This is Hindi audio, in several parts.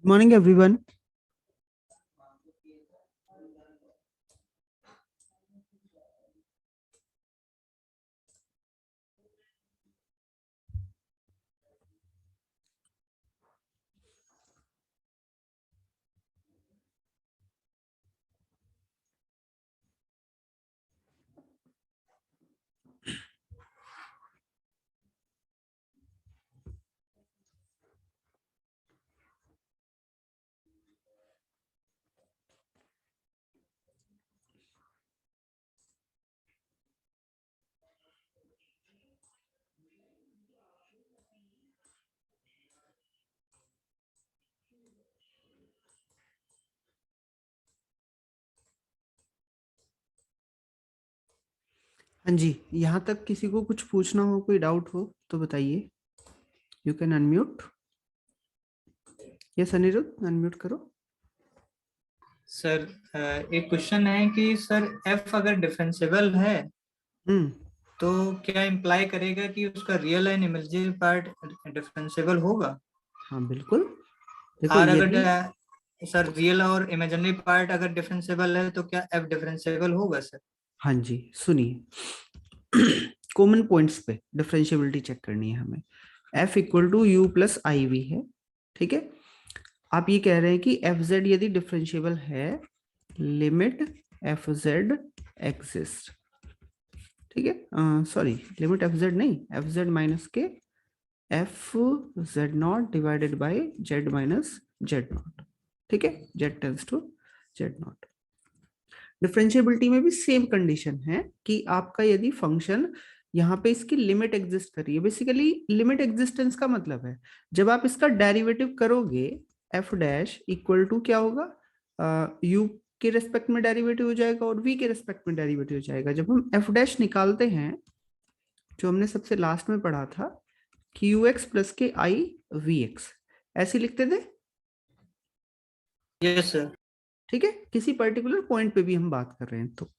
Good morning, everyone. हाँ जी, यहाँ तक किसी को कुछ पूछना हो, कोई डाउट हो तो बताइए। You can unmute. Yes Aniruddh, unmute करो। सर एक क्वेश्चन है कि सर एफ अगर डिफरेंशिएबल है हम्म तो क्या इम्प्लाई करेगा कि उसका real and imaginary part differentiable होगा? हाँ बिल्कुल। देखो और यदि, अगर सर रियल और इमेजिनरी पार्ट अगर डिफरेंशिएबल है तो क्या एफ डिफरेंशिएबल होगा सर? हाँ जी सुनिए, कॉमन पॉइंट्स पे डिफरेंशिएबिलिटी चेक करनी है हमें। F equal to U plus I V है, ठीक है। आप ये कह रहे हैं कि एफ जेड यदि डिफरेंशिएबल है, लिमिट एफ जेड एग्जिस्ट, ठीक है। सॉरी, लिमिट एफ जेड नहीं, एफ जेड माइनस के F Z not divided by Z minus Z not, ठीक है। Z tends to Z not. Differentiability में भी सेम कंडीशन है कि आपका यदि फंक्शन यहाँ पे इसकी लिमिट एग्जिस्ट कर रही है। बेसिकली लिमिट एग्जिस्टेंस का मतलब है जब आप इसका डेरिवेटिव करोगे, एफ डैश इक्वल टू क्या होगा, यू के रेस्पेक्ट में डेरिवेटिव हो जाएगा और वी के रेस्पेक्ट में डेरिवेटिव हो जाएगा। जब हम एफ डैश निकालते हैं, जो हमने सबसे लास्ट में पढ़ा था, कि यू एक्स प्लस के आई वी एक्स, ऐसे लिखते थे, यस सर। ठीक है। किसी पर्टिकुलर पॉइंट पे भी हम बात कर रहे हैं तो,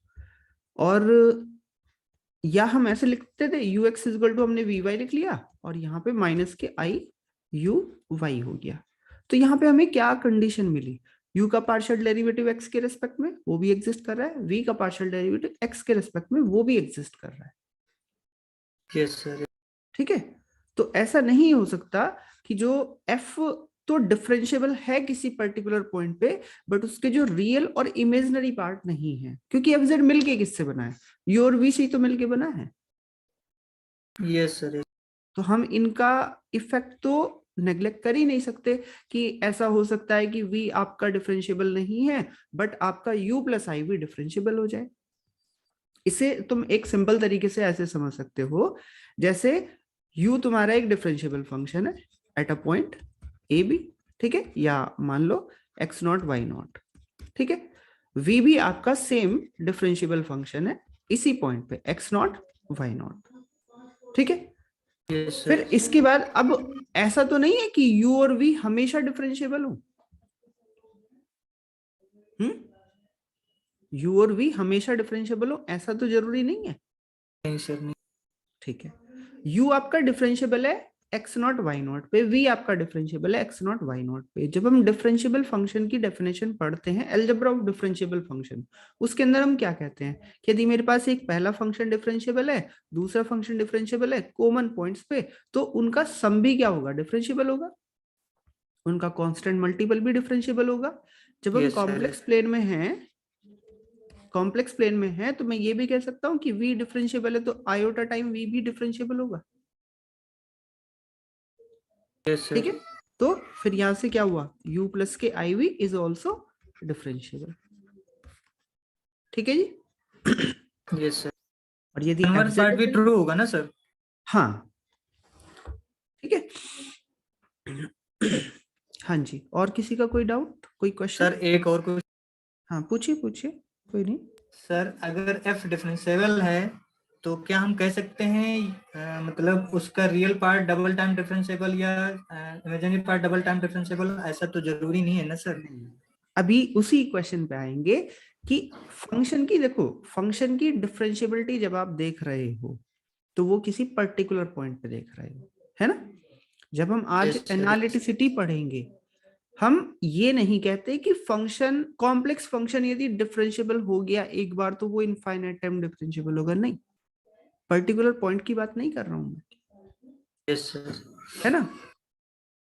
और या हम ऐसे लिखते थे, यू एक्स इजल टू, हमने वी वाई लिख लिया और यहाँ पे माइनस के आई यू वाई हो गया। तो यहाँ पे हमें क्या कंडीशन मिली, u का पार्शियल डेरिवेटिव x के रेस्पेक्ट में वो भी एग्जिस्ट कर रहा है, v का पार्शियल डेरिवेटिव x के रेस्पेक्ट में वो भी एग्जिस्ट कर रहा है, यस सर। ठीक है। तो ऐसा नहीं हो सकता कि जो f तो डिफरेंशिएबल है किसी पर्टिकुलर पॉइंट पे, बट उसके जो रियल और इमेजिनरी पार्ट नहीं है, क्योंकि एफ जेड मिलके किससे बना है, यू और वी से ही तो मिलके बना है। Yes sir. तो हम इनका इफेक्ट तो नेग्लेक्ट कर ही नहीं सकते कि ऐसा हो सकता है कि v आपका डिफरेंशिएबल नहीं है बट आपका u प्लस आई भी डिफरेंशिएबल हो जाए। इसे तुम एक सिंपल तरीके से ऐसे समझ सकते हो, जैसे u तुम्हारा एक डिफरेंशिएबल फंक्शन है at a point A B, ठीक है, या मान लो एक्स नॉट वाई नॉट, ठीक है। v भी आपका सेम डिफरेंशिएबल फंक्शन है इसी पॉइंट पे एक्स नॉट वाई नॉट, ठीक है। यस फिर सर। इसके बाद अब ऐसा तो नहीं है कि u और v हमेशा डिफरेंशिएबल हो, u और v हमेशा डिफरेंशिएबल हो ऐसा तो जरूरी नहीं है, नहीं सर नहीं। ठीक है। u आपका डिफरेंशिएबल है एक्स नॉट वाई नॉट पे, v आपका डिफरेंशिएबल है एक्स नॉट वाई नॉट पे। जब हम डिफरेंशिएबल फंक्शन की डेफिनेशन पढ़ते हैं, अलजेब्रा ऑफ डिफरेंशिएबल फंक्शन, उसके अंदर हम क्या कहते हैं कि यदि मेरे पास एक पहला फंक्शन डिफरेंशिएबल है, दूसरा फंक्शन डिफरेंशिएबल है कॉमन पॉइंट्स पे, तो उनका सम भी क्या होगा, डिफरेंशिएबल होगा, उनका कांस्टेंट मल्टीपल भी डिफरेंशिएबल होगा। जब हम यस सर। कॉम्प्लेक्स प्लेन में हैं, कॉम्प्लेक्स प्लेन में है, तो मैं ये भी कह सकता हूं कि v डिफरेंशिएबल है तो आयोटा टाइम v भी डिफरेंशिएबल होगा। यस ठीक सर। है, तो फिर यहां से क्या हुआ, u प्लस के I we is also differentiable. ठीक है जी। यस सर, और यदि एफ कन्वर्स पार्ट जेड, भी ट्रू होगा ना सर? हाँ ठीक है। हाँ जी, और किसी का कोई डाउट, कोई क्वेश्चन? सर एक और कुछ। हाँ पूछिए पूछिए, कोई नहीं। सर अगर एफ डिफरेंशिएबल है तो क्या हम कह सकते हैं मतलब उसका real part double time differentiable या imaginary part double time differentiable, ऐसा तो जरूरी नहीं है ना सर? नहीं, अभी उसी क्वेश्चन पे आएंगे कि फंक्शन की, देखो फंक्शन की डिफरेंशिएबिलिटी जब आप देख रहे हो तो वो किसी पर्टिकुलर पॉइंट पे देख रहे हो, है ना। जब हम आज यस सर। एनालिटिसिटी पढ़ेंगे, हम ये नहीं कहते कि फंक्शन, कॉम्प्लेक्स फंक्शन यदि डिफरेंशिएबल हो गया एक बार तो वो इनफाइनाइट टाइम डिफरेंशिएबल होगा, नहीं, पर्टिकुलर पॉइंट की बात नहीं कर रहा हूं मैं, यस सर। है ना।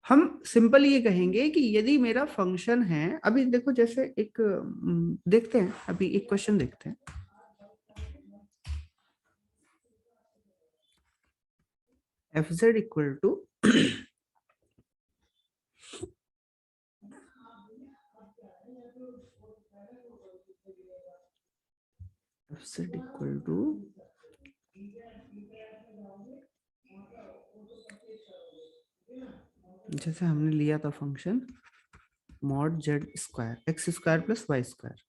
हम सिंपल ये कहेंगे कि यदि मेरा फंक्शन है, अभी देखो जैसे एक देखते हैं, अभी एक क्वेश्चन देखते हैं। F Z equal to F Z equal to जैसे हमने लिया था function mod Z square X square plus Y square,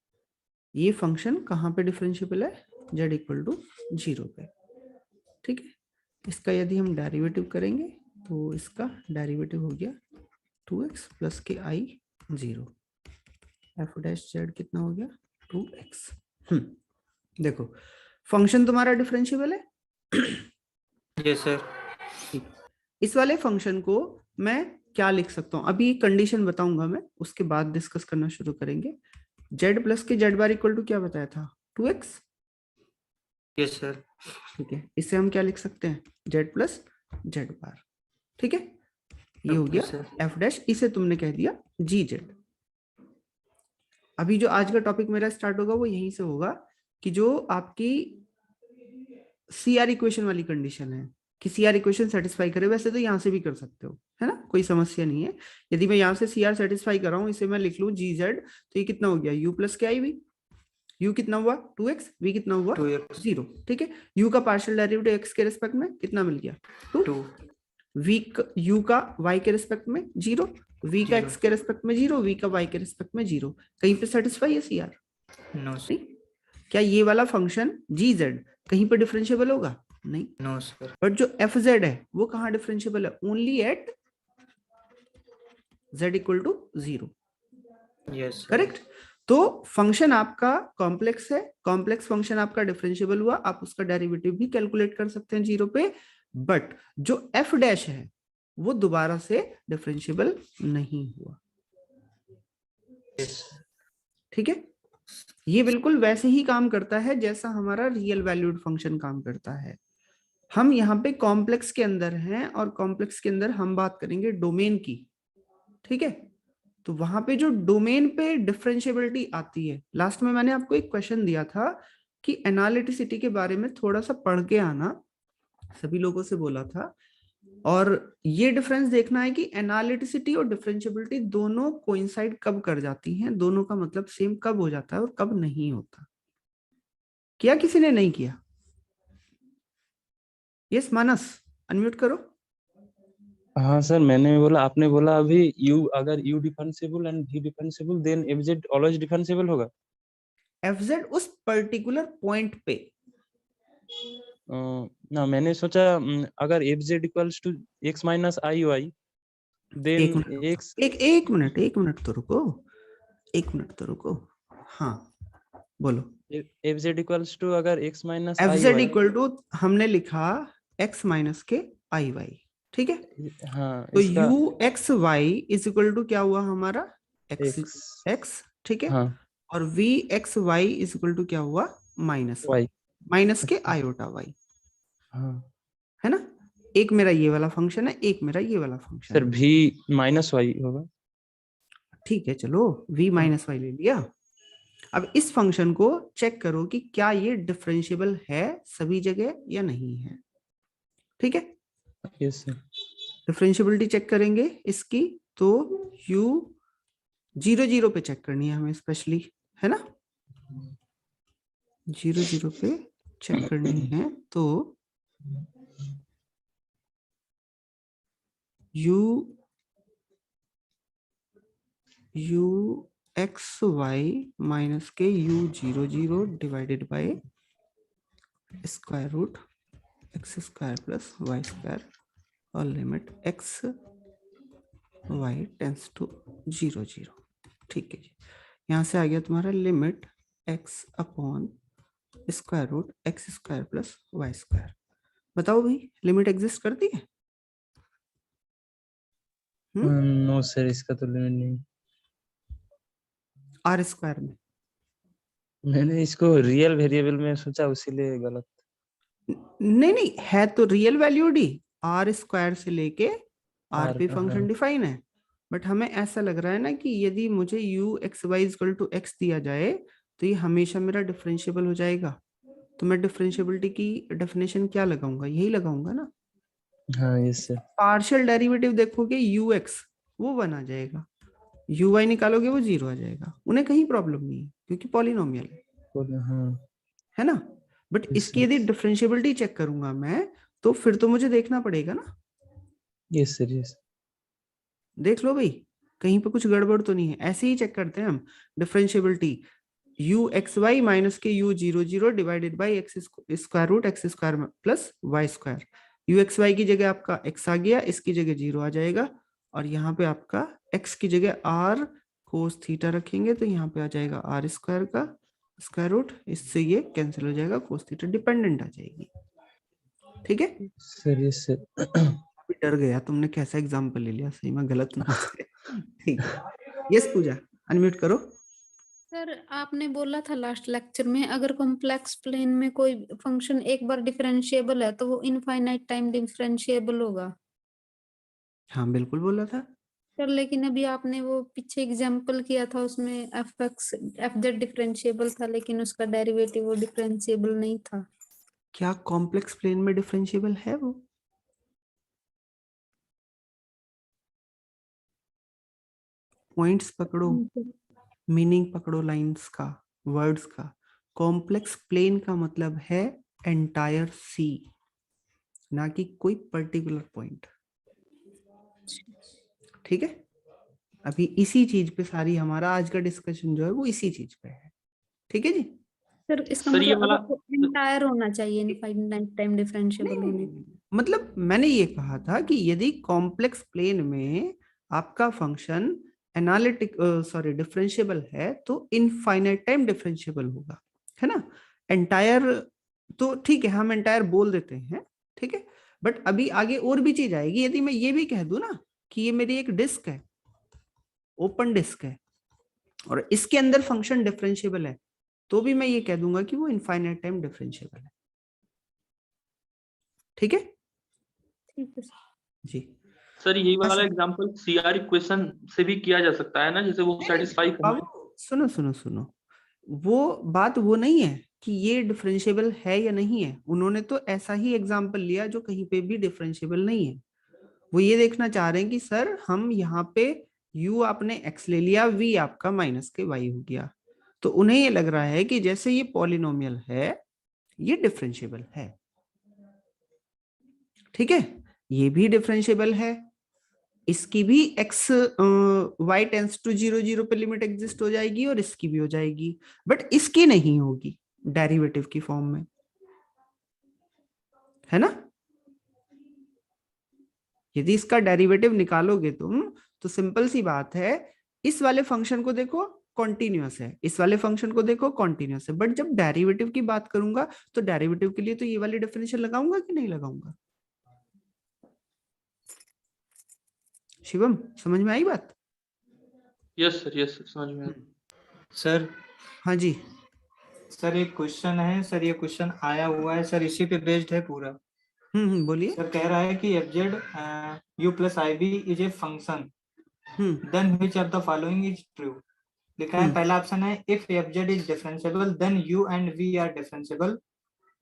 ये फंक्शन कहाँ पे डिफरेंशिएबल है, जेड इक्वल टू 0 पे। ठीक है, इसका यदि हम डेरिवेटिव करेंगे तो इसका डेरिवेटिव हो गया 2x प्लस के आई 0, एफ डैश जेड कितना हो गया 2x। देखो फंक्शन तुम्हारा डिफरेंशिएबल है। Yes sir. ठीक, इस वाले फंक्शन को मैं क्या लिख सकता हूं, अभी कंडीशन बताऊंगा मैं, उसके बाद डिस्कस करना शुरू करेंगे। जेड प्लस के जेड बार इक्वल टू क्या बताया था, 2x। Yes sir. ठीक है, इससे हम क्या लिख सकते हैं, जेड प्लस जेड बार। ठीक है, ये हो ओके गया सर। एफ डैश, इसे तुमने कह दिया जी जेड। अभी जो आज का टॉपिक मेरा स्टार्ट होगा वो यहीं से होगा कि जो आपकी सी आर इक्वेशन वाली कंडीशन है कि सी आर इक्वेशन सेटिस्फाई करे, वैसे तो यहाँ से भी कर सकते हो, है ना, कोई समस्या नहीं है। यदि मैं यहाँ से सी आर सेटिस्फाई कर रहा हूँ, इसे मैं लिख लूँ जी जेड, तो ये कितना हो गया यू प्लस के आई वी, यू कितना हुआ 2x, वी कितना हुआ 2x। 0। ठीक है, यू का पार्शियल डेरिवेटिव x के रिस्पेक्ट में कितना मिल गया 2, 2। वी यू का y के रिस्पेक्ट में 0, वी का 0। x के रिस्पेक्ट में 0, वी का y के रिस्पेक्ट में 0, कहीं पे सेटिस्फाई है सी आर, नो नहीं। क्या ये वाला फंक्शन जी जेड कहीं पे डिफरेंशिएबल होगा, नहीं। No sir. बट जो एफ जेड है वो कहाँ डिफरेंशिएबल है, only at Z equal to 0। Yes sir. Correct, तो फंक्शन आपका कॉम्प्लेक्स है, कॉम्प्लेक्स फंक्शन आपका डिफरेंशिएबल हुआ, आप उसका डेरिवेटिव भी कैलकुलेट कर सकते हैं 0 पे। बट जो एफ डैश है वो दोबारा से डिफरेंशिएबल नहीं हुआ। यस। ठीक है, ये बिल्कुल वैसे ही काम करता है जैसा हमारा रियल वैल्यूड फंक्शन काम करता है। हम यहाँ पे कॉम्प्लेक्स के अंदर हैं और कॉम्प्लेक्स के अंदर हम बात करेंगे डोमेन की। ठीक है, तो वहां पे जो डोमेन पे डिफरेंशिएबिलिटी आती है, लास्ट में मैंने आपको एक क्वेश्चन दिया था कि एनालिटिसिटी के बारे में थोड़ा सा पढ़ के आना, सभी लोगों से बोला था। और ये डिफरेंस देखना है कि एनालिटिसिटी और डिफरेंशिएबिलिटी दोनों कोइंसाइड कब कर जाती हैं, दोनों का मतलब सेम कब हो जाता है और कब नहीं होता। किया किसी ने, नहीं किया? यस मानस, अनम्यूट करो। हाँ सर, मैंने बोला, आपने बोला अभी यू, अगर U differentiable and V differentiable then F Z always differentiable होगा। एफ जेड उस पर्टिकुलर पॉइंट पे, ना मैंने सोचा अगर F Z equals to X minus I Y then एक मिनट एक्स, एक मिनट तो रुको, एक मिनट तो रुको। हाँ बोलो। एफ जेड इक्वल्स टू अगर X minus F I Z Y. Equal to हमने लिखा एक्स माइनस के आई वाई, ठीक है। हाँ तो इसका U x Y is equal to क्या हुआ हमारा, एक्स एक्स, एक्स, ठीक है। हाँ और V x Y is equal to क्या हुआ, माइनस वाई, वाई। माइनस के अच्छा, आयोटा वाई, हाँ है ना। एक मेरा ये वाला फंक्शन है, एक मेरा ये वाला फंक्शन सर है। भी माइनस वाई होगा। ठीक है, चलो v हाँ माइनस वाई ले लिया। अब इस फंक्शन को चेक करो कि क्या ये डिफरेंशिएबल है सभी जगह या नहीं है। ठीक है, यस सर। डिफरेंशियबिलिटी चेक करेंगे इसकी, तो u 0 0 पे चेक करनी है हमें स्पेशली, है ना, 0 0 पे चेक करनी है। तो u x y माइनस के u 0 0 divided by square root x square plus Y square और limit x y tends to 0 0। ठीक है जी, यहाँ से आ गया तुम्हारा limit x upon square root x square plus Y square. बताओ भाई, लिमिट एग्जिस्ट करती है? नो सर, इसका तो लिमिट नहीं। आर स्क्वायर में मैंने इसको रियल वेरिएबल में सोचा, उसीलिए गलत। नहीं नहीं, है तो रियल वैल्यूड ही, आर स्क्वायर से लेके आर R पे का, फंक्शन हाँ। डिफाइन है। बट हमें ऐसा लग रहा है ना कि यदि मुझे u X Y equal to X दिया जाए तो ये हमेशा मेरा डिफरेंशिएबल हो जाएगा। तो मैं डिफरेंशिएबिलिटी की डेफिनेशन क्या लगाऊंगा, यही लगाऊंगा ना। हाँ यस सर। पार्शियल डेरिवेटिव देखोगे u x वो 1 आ जाएगा, u y निकालोगे वो 0 आ जाएगा, उन्हें कहीं प्रॉब्लम नहीं है क्योंकि पॉलिनोमियल हाँ है ना। बट यस इसकी यदि डिफरेंशिएबिलिटी चेक करूंगा मैं, तो फिर तो मुझे देखना पड़ेगा ना। Sir yes. देख लो भाई, कहीं पे कुछ गड़बड़ तो नहीं है। ऐसे ही चेक करते हैं हम differentiability, u X Y minus के u 0 0 divided by X square root x square plus Y square. u X Y की जगह आपका x आ गया, इसकी जगह 0 आ जाएगा, और यहाँ पे आपका x की जगह r कोस थीटा रखेंगे तो यहाँ पे आ जाएगा r स्क्वायर का स्क्वायर रूट, इससे ये कैंसिल हो जाएगा, कोस थीटा डिपेंडेंट आ जाएगी। ठीक है, सर यस सर। अभी डर गया तुमने, कैसा एग्जाम्पल ले लिया, सही में गलत ना हो जाए। ठीक है, यस पूजा, अनम्यूट करो। सर आपने बोला था लास्ट लेक्चर में, अगर कॉम्प्लेक्स प्लेन में कोई फंक्शन एक बार डिफरेंशिएबल है तो वो इनफाइनाइट टाइम डिफरेंशिएबल होगा। हाँ बिल्कुल बोला था। सर लेकिन अभी आपने वो पीछे एग्जांपल किया था, उसमें एफ जेड डिफरेंशिएबल था लेकिन उसका डेरिवेटिव वो डिफरेंशिएबल नहीं था। क्या कॉम्प्लेक्स प्लेन में डिफरेंशिएबल है वो? पॉइंट्स पकड़ो, मीनिंग पकड़ो, लाइंस का, वर्ड्स का। कॉम्प्लेक्स प्लेन का मतलब है एंटायर सी, ना कि कोई पर्टिकुलर पॉइंट। ठीक है, अभी इसी चीज पे सारी हमारा आज का डिस्कशन जो है वो इसी चीज पे है। ठीक है जी। सर इसका सर ये मतलब वाला एंटायर होना चाहिए इनफाइनाइट टाइम डिफरेंशिएबल होने। नहीं, मतलब मैंने ये कहा था कि यदि कॉम्प्लेक्स प्लेन में आपका फंक्शन एनालिटिक सॉरी डिफरेंशिएबल है तो इनफाइनाइट टाइम डिफरेंशिएबल होगा, है ना। एंटायर तो ठीक है, हम एंटायर बोल देते हैं, ठीक है। बट अभी आगे और भी चीज आएगी। यदि मैं ये भी कह दूं ना कि ये मेरी एक डिस्क है, ओपन डिस्क है, और इसके अंदर फंक्शन डिफरेंशिएबल है, तो भी मैं ये कह दूंगा कि वो इनफाइनाइट टाइम डिफरेंशिएबल है। ठीक है ठीक है सर। जी। सर यही वाला अच्छा। एग्जांपल सीआर इक्वेशन से भी किया जा सकता है ना, जैसे वो सेटिस्फाई करना। बाबू सुनो सुनो सुनो, वो बात वो नहीं है कि ये डिफरेंशिएबल है या नहीं है। उन्होंने तो ऐसा ही एग्जांपल लिया जो कहीं पे भी डिफरेंशिएबल नहीं है। वो ये देखना चाह रहे हैं कि सर हम यहाँ पे u आपने x ले लिया, v आपका माइनस के y हो गया, तो उन्हें ये लग रहा है कि जैसे ये पॉलिनोमियल है ये डिफरेंशिएबल है। ठीक है, ये भी डिफरेंशिएबल है, इसकी भी x y टेंस टू 0 0 पे लिमिट एग्जिस्ट हो जाएगी और इसकी भी हो जाएगी, बट इसकी नहीं होगी डेरिवेटिव की फॉर्म में, है ना। यदि इसका डेरिवेटिव निकालोगे तुम तो सिंपल सी बात है, इस वाले फंक्शन को देखो कॉन्टिन्यूअस है, इस वाले फंक्शन को देखो कॉन्टिन्यूअस है, बट जब डेरिवेटिव की बात करूंगा तो डेरिवेटिव के लिए तो ये वाली डेफिनेशन लगाऊंगा कि नहीं लगाऊंगा। शिवम समझ में आई बात? यस सर, यस सर, समझ में। सर हाँ जी। सर एक क्वेश्चन है सर, ये क्वेश्चन आया हुआ है सर, इसी पे बेस्ड है पूरा। बोलिए। सर कह रहा है कि F Z U plus I B is a function then which of the following is true. लिखा है पहला ऑप्शन है if F Z is differentiable then U and V are differentiable.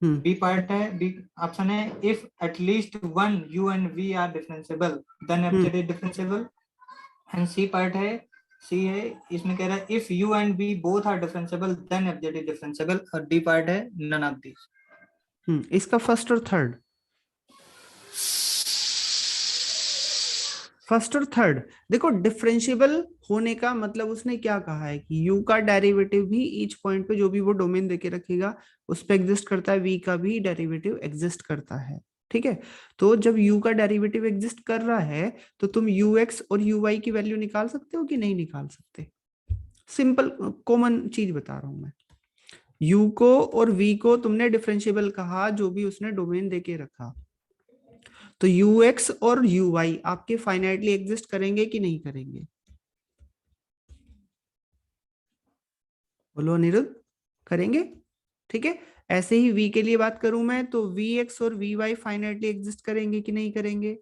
B part है, बी ऑप्शन है if at least one U and V are differentiable then F Z is differentiable. And C part है, सी है, इसमें कह रहा है if U and V both are differentiable then F Z is differentiable. और डी पार्ट है नन ऑफ दीज। इसका फर्स्ट और थर्ड, फर्स्ट और थर्ड देखो, डिफरेंशिएबल होने का मतलब उसने क्या कहा है कि u का डेरिवेटिव भी ईच पॉइंट पे जो भी वो डोमेन देके रखेगा उस पे एग्जिस्ट करता है, v का भी डेरिवेटिव एग्जिस्ट करता है। ठीक है, तो जब u का डेरिवेटिव एग्जिस्ट कर रहा है तो तुम ux और uy की वैल्यू निकाल सकते हो कि नहीं निकाल सकते? सिंपल कॉमन चीज बता रहा हूं मैं। u को और v को तुमने डिफरेंशिएबल कहा जो भी उसने डोमेन देके रखा, तो ux और uy आपके फाइनाइटली एग्जिस्ट करेंगे कि नहीं करेंगे? बोलो अनिरुद्ध, करेंगे? ठीक है, ऐसे ही v के लिए बात करूं मैं तो vx और vy फाइनाइटली एग्जिस्ट करेंगे कि नहीं करेंगे?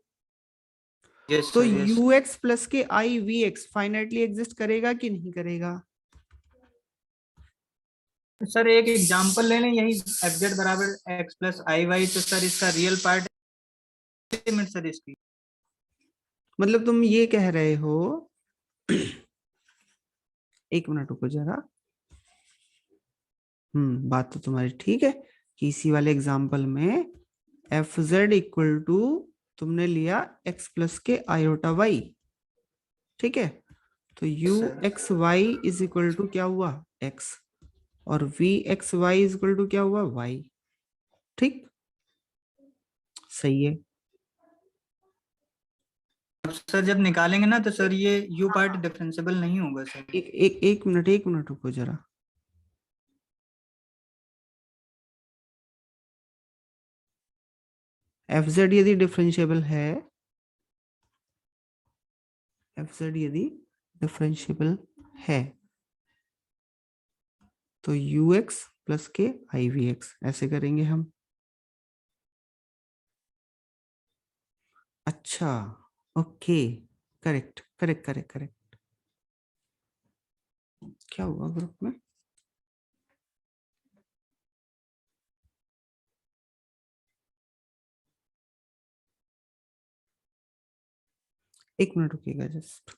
yes, तो yes. ux प्लस के i vx फाइनाइटली एग्जिस्ट करेगा कि नहीं करेगा? सर एक एग्जांपल ले लें, यही fz बराबर x प्लस आई वाई, तो सर इसका रियल पार्ट सर इसकी, मतलब तुम ये कह रहे हो एक मिनट रुको जरा, बात तो तुम्हारी ठीक है कि इसी वाले एग्जांपल में एफ जेड इक्वल टू तुमने लिया x प्लस के आयोटा y, ठीक है, तो u X Y is equal to क्या हुआ x और v X Y is equal to क्या हुआ y। ठीक, सही है। सर जब निकालेंगे ना तो सर ये u पार्ट डिफरेंशिएबल नहीं होगा सर। एक मिनट रुको जरा, एफ जेड यदि डिफरेंशिएबल है, एफ जेड यदि डिफरेंशिएबल है तो यू एक्स प्लस के आई वी एक्स ऐसे करेंगे हम। अच्छा, okay, correct correct correct correct. क्या हुआ ग्रुप में? एक मिनट रुकिएगा जस्ट।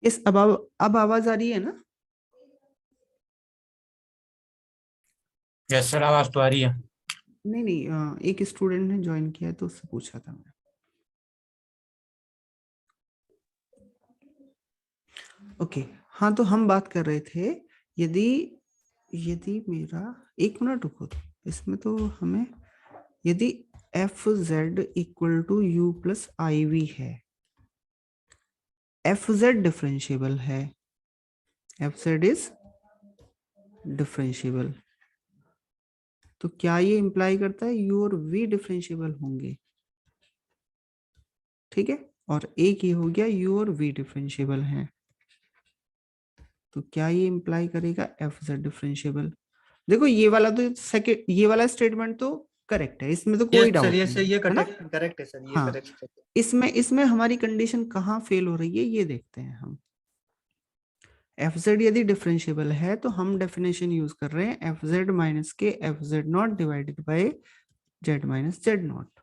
इस अब आवाज आ रही है ना? यस सर, आवाज तो आ रही है। नहीं, एक स्टूडेंट ने ज्वाइन किया है तो उससे पूछा था मैं। ओके, हाँ तो हम बात कर रहे थे, यदि यदि मेरा, एक मिनट रुको, इसमें तो हमें, यदि F Z equal to U plus I V है, एफ जेड डिफरेंशिएबल है, एफ जेड इज डिफरेंशिएबल, तो क्या ये इंप्लाई करता है यू और वी डिफरेंशिएबल होंगे? ठीक है, और एक ये हो गया यू और वी डिफरेंशिएबल हैं, तो क्या ये इंप्लाई करेगा एफ जेड डिफरेंशिएबल? देखो ये वाला तो सेकंड, ये वाला स्टेटमेंट तो करेक्ट है, इसमें तो कोई यस डाउट सर, नहीं यस सर, है, ये है ना? करेक्ट है सर, ये हाँ, करेक्ट है। इसमें हमारी कंडीशन कहाँ फेल हो रही है ये देखते हैं हम। एफ जेड यदि डिफरेंशिएबल है तो हम डेफिनेशन यूज कर रहे हैं एफ जेड माइनस के F Z not divided by Z minus Z not.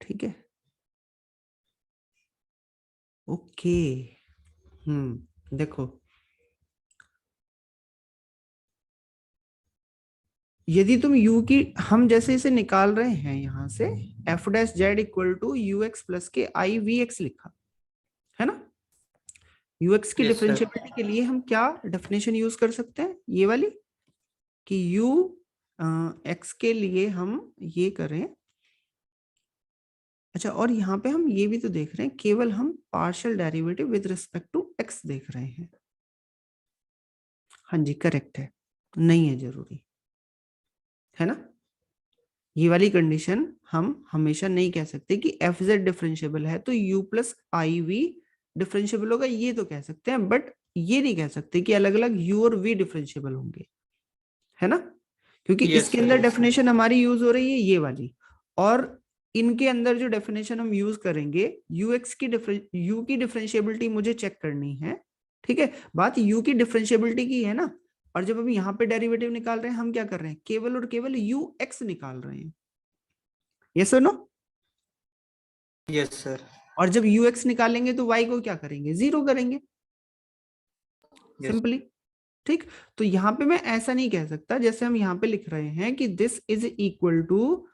ठीक है, ओके। देखो, यदि तुम u की, हम जैसे इसे निकाल रहे हैं यहां से F dash Z equal to you X plus के आई वी एक्स लिखा है ना। ux की Yes, sir. डिफरेंशिएबिलिटी के लिए हम क्या डेफिनेशन यूज कर सकते हैं, ये वाली, कि u x के लिए हम ये करें। अच्छा, और यहाँ पे हम ये भी तो देख रहे हैं, केवल हम partial derivative with respect to x देख रहे हैं। हाँ जी, करेक्ट है, नहीं है जरूरी, है ना। ये वाली कंडीशन हम हमेशा नहीं कह सकते कि एफ जेड डिफरेंशिएबल है तो u plus I V differentiable होगा, ये तो कह सकते हैं, बट ये नहीं कह सकते कि अलग अलग u और v डिफरेंशिएबल होंगे, है ना। क्योंकि Yes, इसके sir, अंदर yes, sir. डेफिनेशन हमारी यूज हो रही है ये वाली, और इनके अंदर जो डेफिनेशन हम यूज करेंगे ux की u की डिफरेंशिएबिलिटी मुझे चेक करनी है। ठीक है, बात u की डिफरेंशिएबिलिटी की है ना। और जब हम यहाँ पे डेरिवेटिव निकाल रहे हैं, हम क्या कर रहे हैं, केवल और केवल ux निकाल रहे हैं, यस और नो। Yes, sir. और जब ux निकालेंगे तो y को क्या करेंगे, 0 करेंगे, Yes. सिंपली। ठीक, तो यहाँ पे मैं ऐसा नहीं कह सकता जैसे हम यहाँ पे लिख रहे हैं कि this is equal to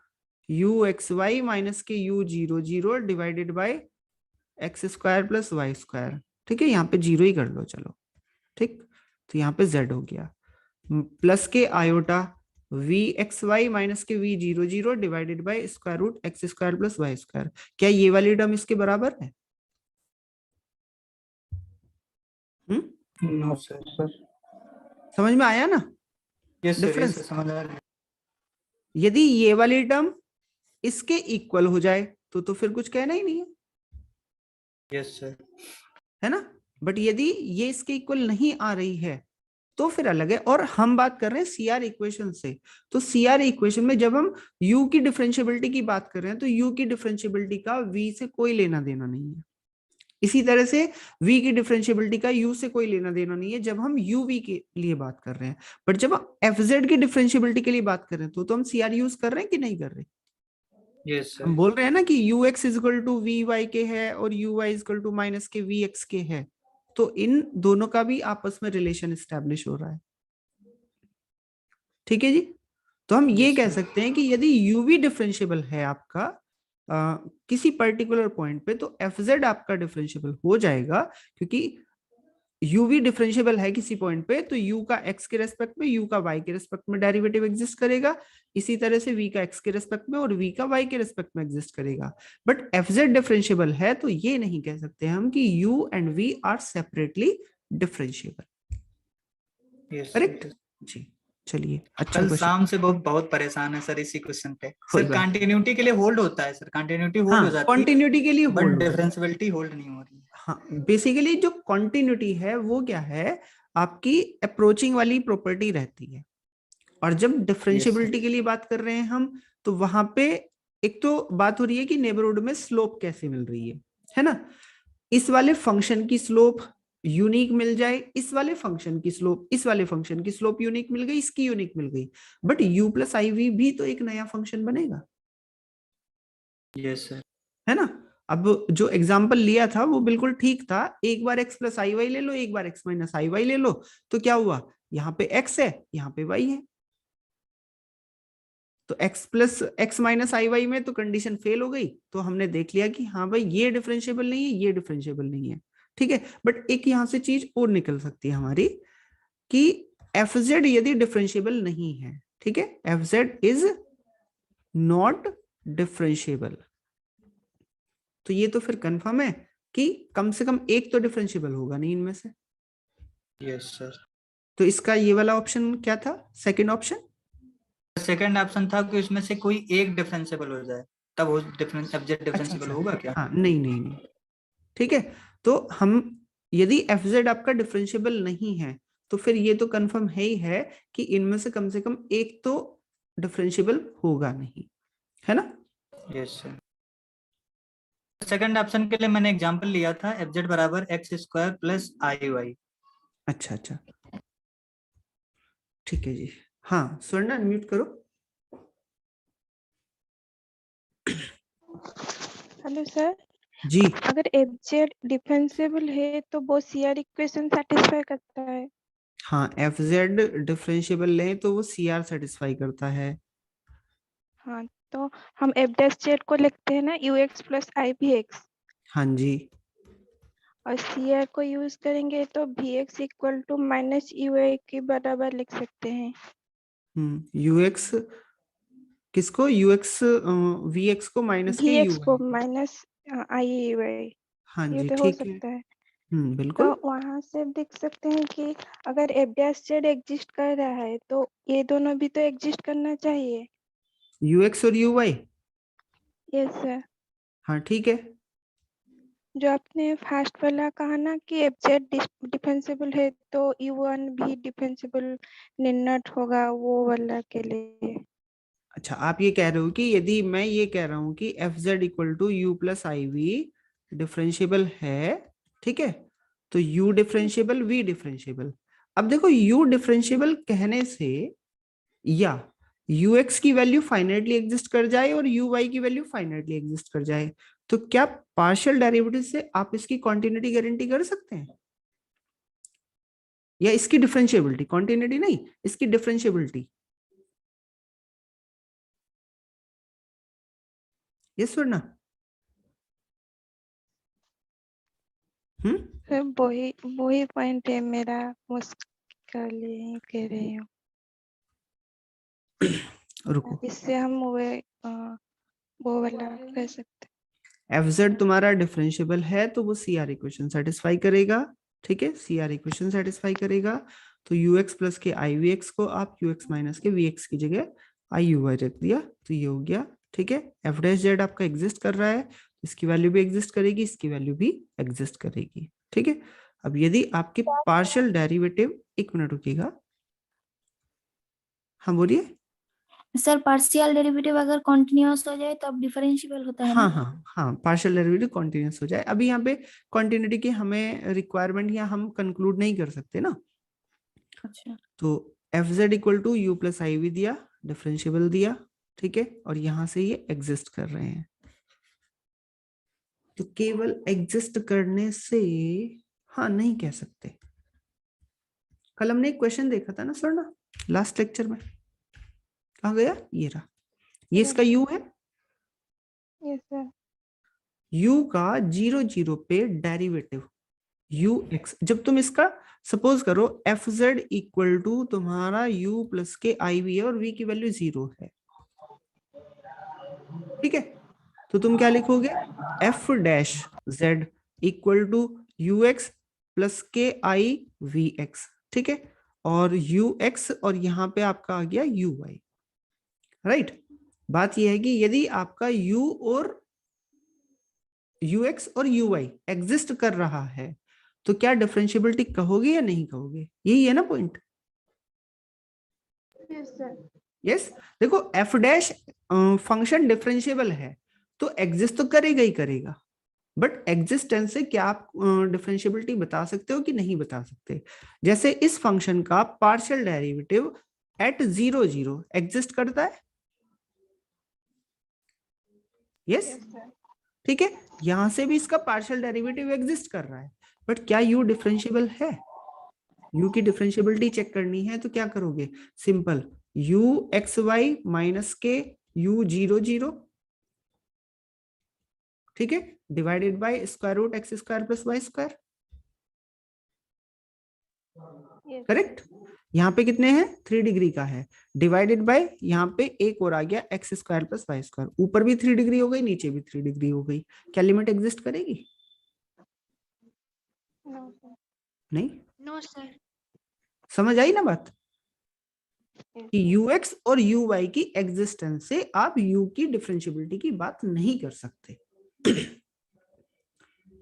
you x Y minus के u zero zero divided by x square plus Y square. ठीक है, यहाँ पे जीरो ही कर लो चलो। ठीक, तो यहाँ पे z हो गया प्लस के iota v x Y minus के v zero zero divided by square root x square plus Y square. क्या ये वाली टर्म इसके बराबर है? No, sir. समझ में आया ना Yes, sir, yes, difference? sir, समझ आ रहा है. यदि ये वाली टर्म इसके इक्वल हो जाए तो फिर कुछ कहना ही नहीं है, Yes, sir. है ना। बट यदि ये इसके इक्वल नहीं आ रही है तो फिर अलग है। और हम बात कर रहे हैं सीआर इक्वेशन से, तो सीआर इक्वेशन में जब हम u की डिफरेंशिएबिलिटी की बात कर रहे हैं तो u की डिफरेंशिएबिलिटी का v से कोई लेना देना नहीं है। इसी तरह से v की डिफरेंशिएबिलिटी का u से कोई लेना देना नहीं है जब हम uv के लिए बात कर रहे हैं। बट जब हम fz की डिफरेंशिएबिलिटी के लिए बात कर रहे हैं तो हम सीआर यूज कर रहे हैं कि नहीं कर रहे। Yes, sir. हम बोल रहे हैं ना कि ux is equal to V Y के है और uy is equal to minus के वी एक्स के है, तो इन दोनों का भी आपस में रिलेशन एस्टेब्लिश हो रहा है। ठीक है जी, तो हम ये Yes, कह sir. सकते हैं कि यदि uv डिफरेंशिएबल है आपका किसी पर्टिकुलर पॉइंट पे तो fz आपका डिफरेंशिएबल हो जाएगा, क्योंकि uv डिफरेंशिएबल है किसी पॉइंट पे तो u का x के रेस्पेक्ट में, u का y के रेस्पेक्ट में डेरिवेटिव एग्जिस्ट करेगा, इसी तरह से v का x के रेस्पेक्ट में और v का y के रेस्पेक्ट में एग्जिस्ट करेगा। बट fz डिफरेंशिएबल है तो ये नहीं कह सकते हम कि u and v are separately differentiable. Yes, sir. Correct जी, चलिए अच्छा कल क्वेश्चन। शाम से बहुत परेशान है सर इसी क्वेश्चन पे। कोई सर बात नहीं। कंटिन्यूटी के लिए होल्ड होता है सर, कंटिन्यूटी होल्ड हाँ, हो जाती है, कॉन्टिन्यूटी के लिए बट होल्ड होता है। डिफरेंशिएबिलिटी होल्ड नहीं हो रही है. हाँ, बेसिकली जो कॉन्टिन्यूटी है वो क्या है, आपकी अप्रोचिंग वाली प्रॉपर्टी रहती है। और जब डिफरेंशिएबिलिटी के लिए बात कर रहे हैं हम, तो वहां पे एक तो बात हो रही है कि नेबरहुड में स्लोप कैसे मिल रही है ना। इस वाले फंक्शन की स्लोप यूनिक मिल जाए, इस वाले फंक्शन की स्लोप, इस वाले फंक्शन की स्लोप यूनिक मिल गई, इसकी यूनिक मिल गई, but u plus I V भी तो एक नया फंक्शन बनेगा, Yes, sir. है ना। अब जो एग्जाम्पल लिया था वो बिल्कुल ठीक था, एक बार x प्लस आई वाई ले लो, एक बार x माइनस आई वाई ले लो, तो क्या हुआ, यहाँ पे x है, यहाँ पे y है, तो x plus x minus I Y में तो कंडीशन फेल हो गई। तो हमने देख लिया कि हाँ भाई ये डिफरेंशिएबल नहीं है, ये डिफरेंशिएबल नहीं है। ठीक है, बट एक यहां से चीज और निकल सकती है हमारी कि एफ जेड यदि डिफरेंशिएबल नहीं है, ठीक है, F Z is not differentiable, तो ये तो फिर कंफर्म है कि कम से कम एक तो डिफरेंशिएबल होगा नहीं इनमें से। Yes, sir. तो इसका ये वाला ऑप्शन क्या था, सेकंड ऑप्शन। सेकंड ऑप्शन था कि उसमें से कोई एक डिफरेंशिएबल हो जाए, तब वो एफजेड डिफरेंशिएबल होगा क्या? हाँ, नहीं, ठीक है, तो हम यदि एफ जेड आपका डिफरेंशिएबल नहीं है तो फिर ये तो कंफर्म है ही है कि इनमें से कम एक तो डिफरेंशिएबल होगा नहीं, है ना। Yes sir. सेकंड ऑप्शन के लिए मैंने एग्जांपल लिया था एफ बराबर एक्स स्क्वायर प्लस आई वाई। अच्छा अच्छा, ठीक है जी। हाँ स्वर्णा अनम्यूट करो। हेलो सर, जी अगर एफ डिफरेंशिएबल है तो वो सीआर इक्वेशन सेटिस्फाई करता है। हाँ, एफ जेड डिफरेंशिएबल लें तो वो सी आर सेटिस्फाई करता है। हाँ, तो हम एफ डैश जेड को लिखते हैं ना यू एक्स प्लस आई भी एक्स, हाँ जी, और सी आर को यूज करेंगे तो भी x equal to minus u a के बराबर लिख सकते हैं। यू एक्स किसको, यू एक्स वी एक्स को माइनस के भी यू एक्स को आई। माइनस आई यू ए, हाँ ये जी तो हो ठीक है, सकता है। तो बिल्कुल। वहां से देख सकते हैं कि अगर एफ डैश जेड एग्जिस्ट कर रहा है तो ये दोनों भी तो एग्जिस्ट करना चाहिए। यू एक्स और यू वाई, यस सर। हाँ ठीक है। जो आपने फास्ट वाला कहा ना कि एफ जेड डिफेंसिबल है तो यू वन भी डिफेंसिबल नॉट होगा, वो वाला के लिए। अच्छा, आप ये कह रहे हो कि यदि मैं ये कह रहा हूं कि F Z equal to U plus I V differentiable है, ठीक है, तो u डिफरेंशिएबल v डिफरेंशिएबल। अब देखो u डिफरेंशिएबल कहने से या ux की वैल्यू फाइनाइटली एग्जिस्ट कर जाए और uy की वैल्यू फाइनाइटली एग्जिस्ट कर जाए, तो क्या पार्शियल डेरिवेटिव से आप इसकी कॉन्टिन्यूटी गारंटी कर सकते हैं, या इसकी डिफरेंशिएबिलिटी, कॉन्टिन्यूटी नहीं, इसकी डिफरेंशिएबिलिटी। यस और ना। सर वही पॉइंट है मेरा, मुश्किल ही कह रही हूँ। रुको, इससे हम वो वाला कर सकते एफ जेड तुम्हारा डिफरेंशिएबल है तो वो सी आर इक्वेशन सेटिस्फाई करेगा, ठीक है, सी आर इक्वेशन सेटिस्फाई करेगा। तो यू एक्स प्लस के आई वी एक्स को आप यू एक्स माइनस के वी एक्स की जगह आई यू वाई रख दिया, तो ये हो गया, ठीक है। एफ डैश जेड आपका एग्जिस्ट कर रहा है, इसकी वैल्यू भी एग्जिस्ट करेगी, इसकी वैल्यू भी एग्जिस्ट करेगी, ठीक है। अब यदि आपके पार्शियल डेरिवेटिव, एक मिनट रुकिएगा, हाँ बोलिए। सर पार्शियल डेरिवेटिव अगर कॉन्टिन्यूअस हो जाए तो अब डिफरेंशिएबल होता है हाँ ना? हाँ हाँ, पार्शियल डेरिवेटिव कॉन्टिन्यूस हो जाए। अभी यहाँ पे कॉन्टिन्यूटी की हमें रिक्वायरमेंट या हम कंक्लूड नहीं कर सकते ना। अच्छा, तो F Z equal to U plus I V दिया, डिफरेंशिएबल दिया, ठीक है, और यहां से ये एग्जिस्ट कर रहे हैं। तो केवल एग्जिस्ट करने से हाँ नहीं कह सकते। कल हमने एक क्वेश्चन देखा था ना सर ना, लास्ट लेक्चर में, कहाँ गया, ये रहा, ये इसका u है, हैं। Yes sir. u का 0 0 पे डेरिवेटिव u x, जब तुम इसका सपोज करो एफ जेड इक्वल टू तुम्हारा u प्लस के आई वी है और v की वैल्यू 0 है, ठीक है, तो तुम क्या लिखोगे, F dash Z equal to you X plus के आई वी एक्स, ठीक है, और यू एक्स और यहां पे आपका आ गया यू वाई, राइट। बात यह है कि यदि आपका u और ux और uy एग्जिस्ट कर रहा है तो क्या डिफरेंशिएबिलिटी कहोगे या नहीं कहोगे, यही है ना पॉइंट। Yes sir. यस, देखो f डैश फंक्शन डिफरेंशिएबल है तो एग्जिस्ट तो करेगा ही करेगा, बट एग्जिस्टेंस से क्या आप डिफरेंशिएबिलिटी बता सकते हो कि नहीं बता सकते। जैसे इस फंक्शन का पार्शियल डेरिवेटिव एट 0 0 एग्जिस्ट करता है, यस, ठीक है, यहां से भी इसका पार्शियल डेरिवेटिव एग्जिस्ट कर रहा है, बट क्या u डिफरेंशिएबल है, u की डिफरेंशिएबिलिटी चेक करनी है तो क्या करोगे, simple u X Y minus के u 0 0, ठीक है, divided by square root x square plus Y square, correct. यहाँ पे कितने हैं, 3 डिग्री का है, डिवाइडेड बाय यहाँ पे एक और आ गया X square plus Y square, ऊपर भी 3 डिग्री हो गई, नीचे भी 3 डिग्री हो गई, क्या लिमिट एग्जिस्ट करेगी, नहीं। No sir. समझ आई ना बात, कि ux और uy की एग्जिस्टेंस से आप u की डिफरेंशिएबिलिटी की बात नहीं कर सकते।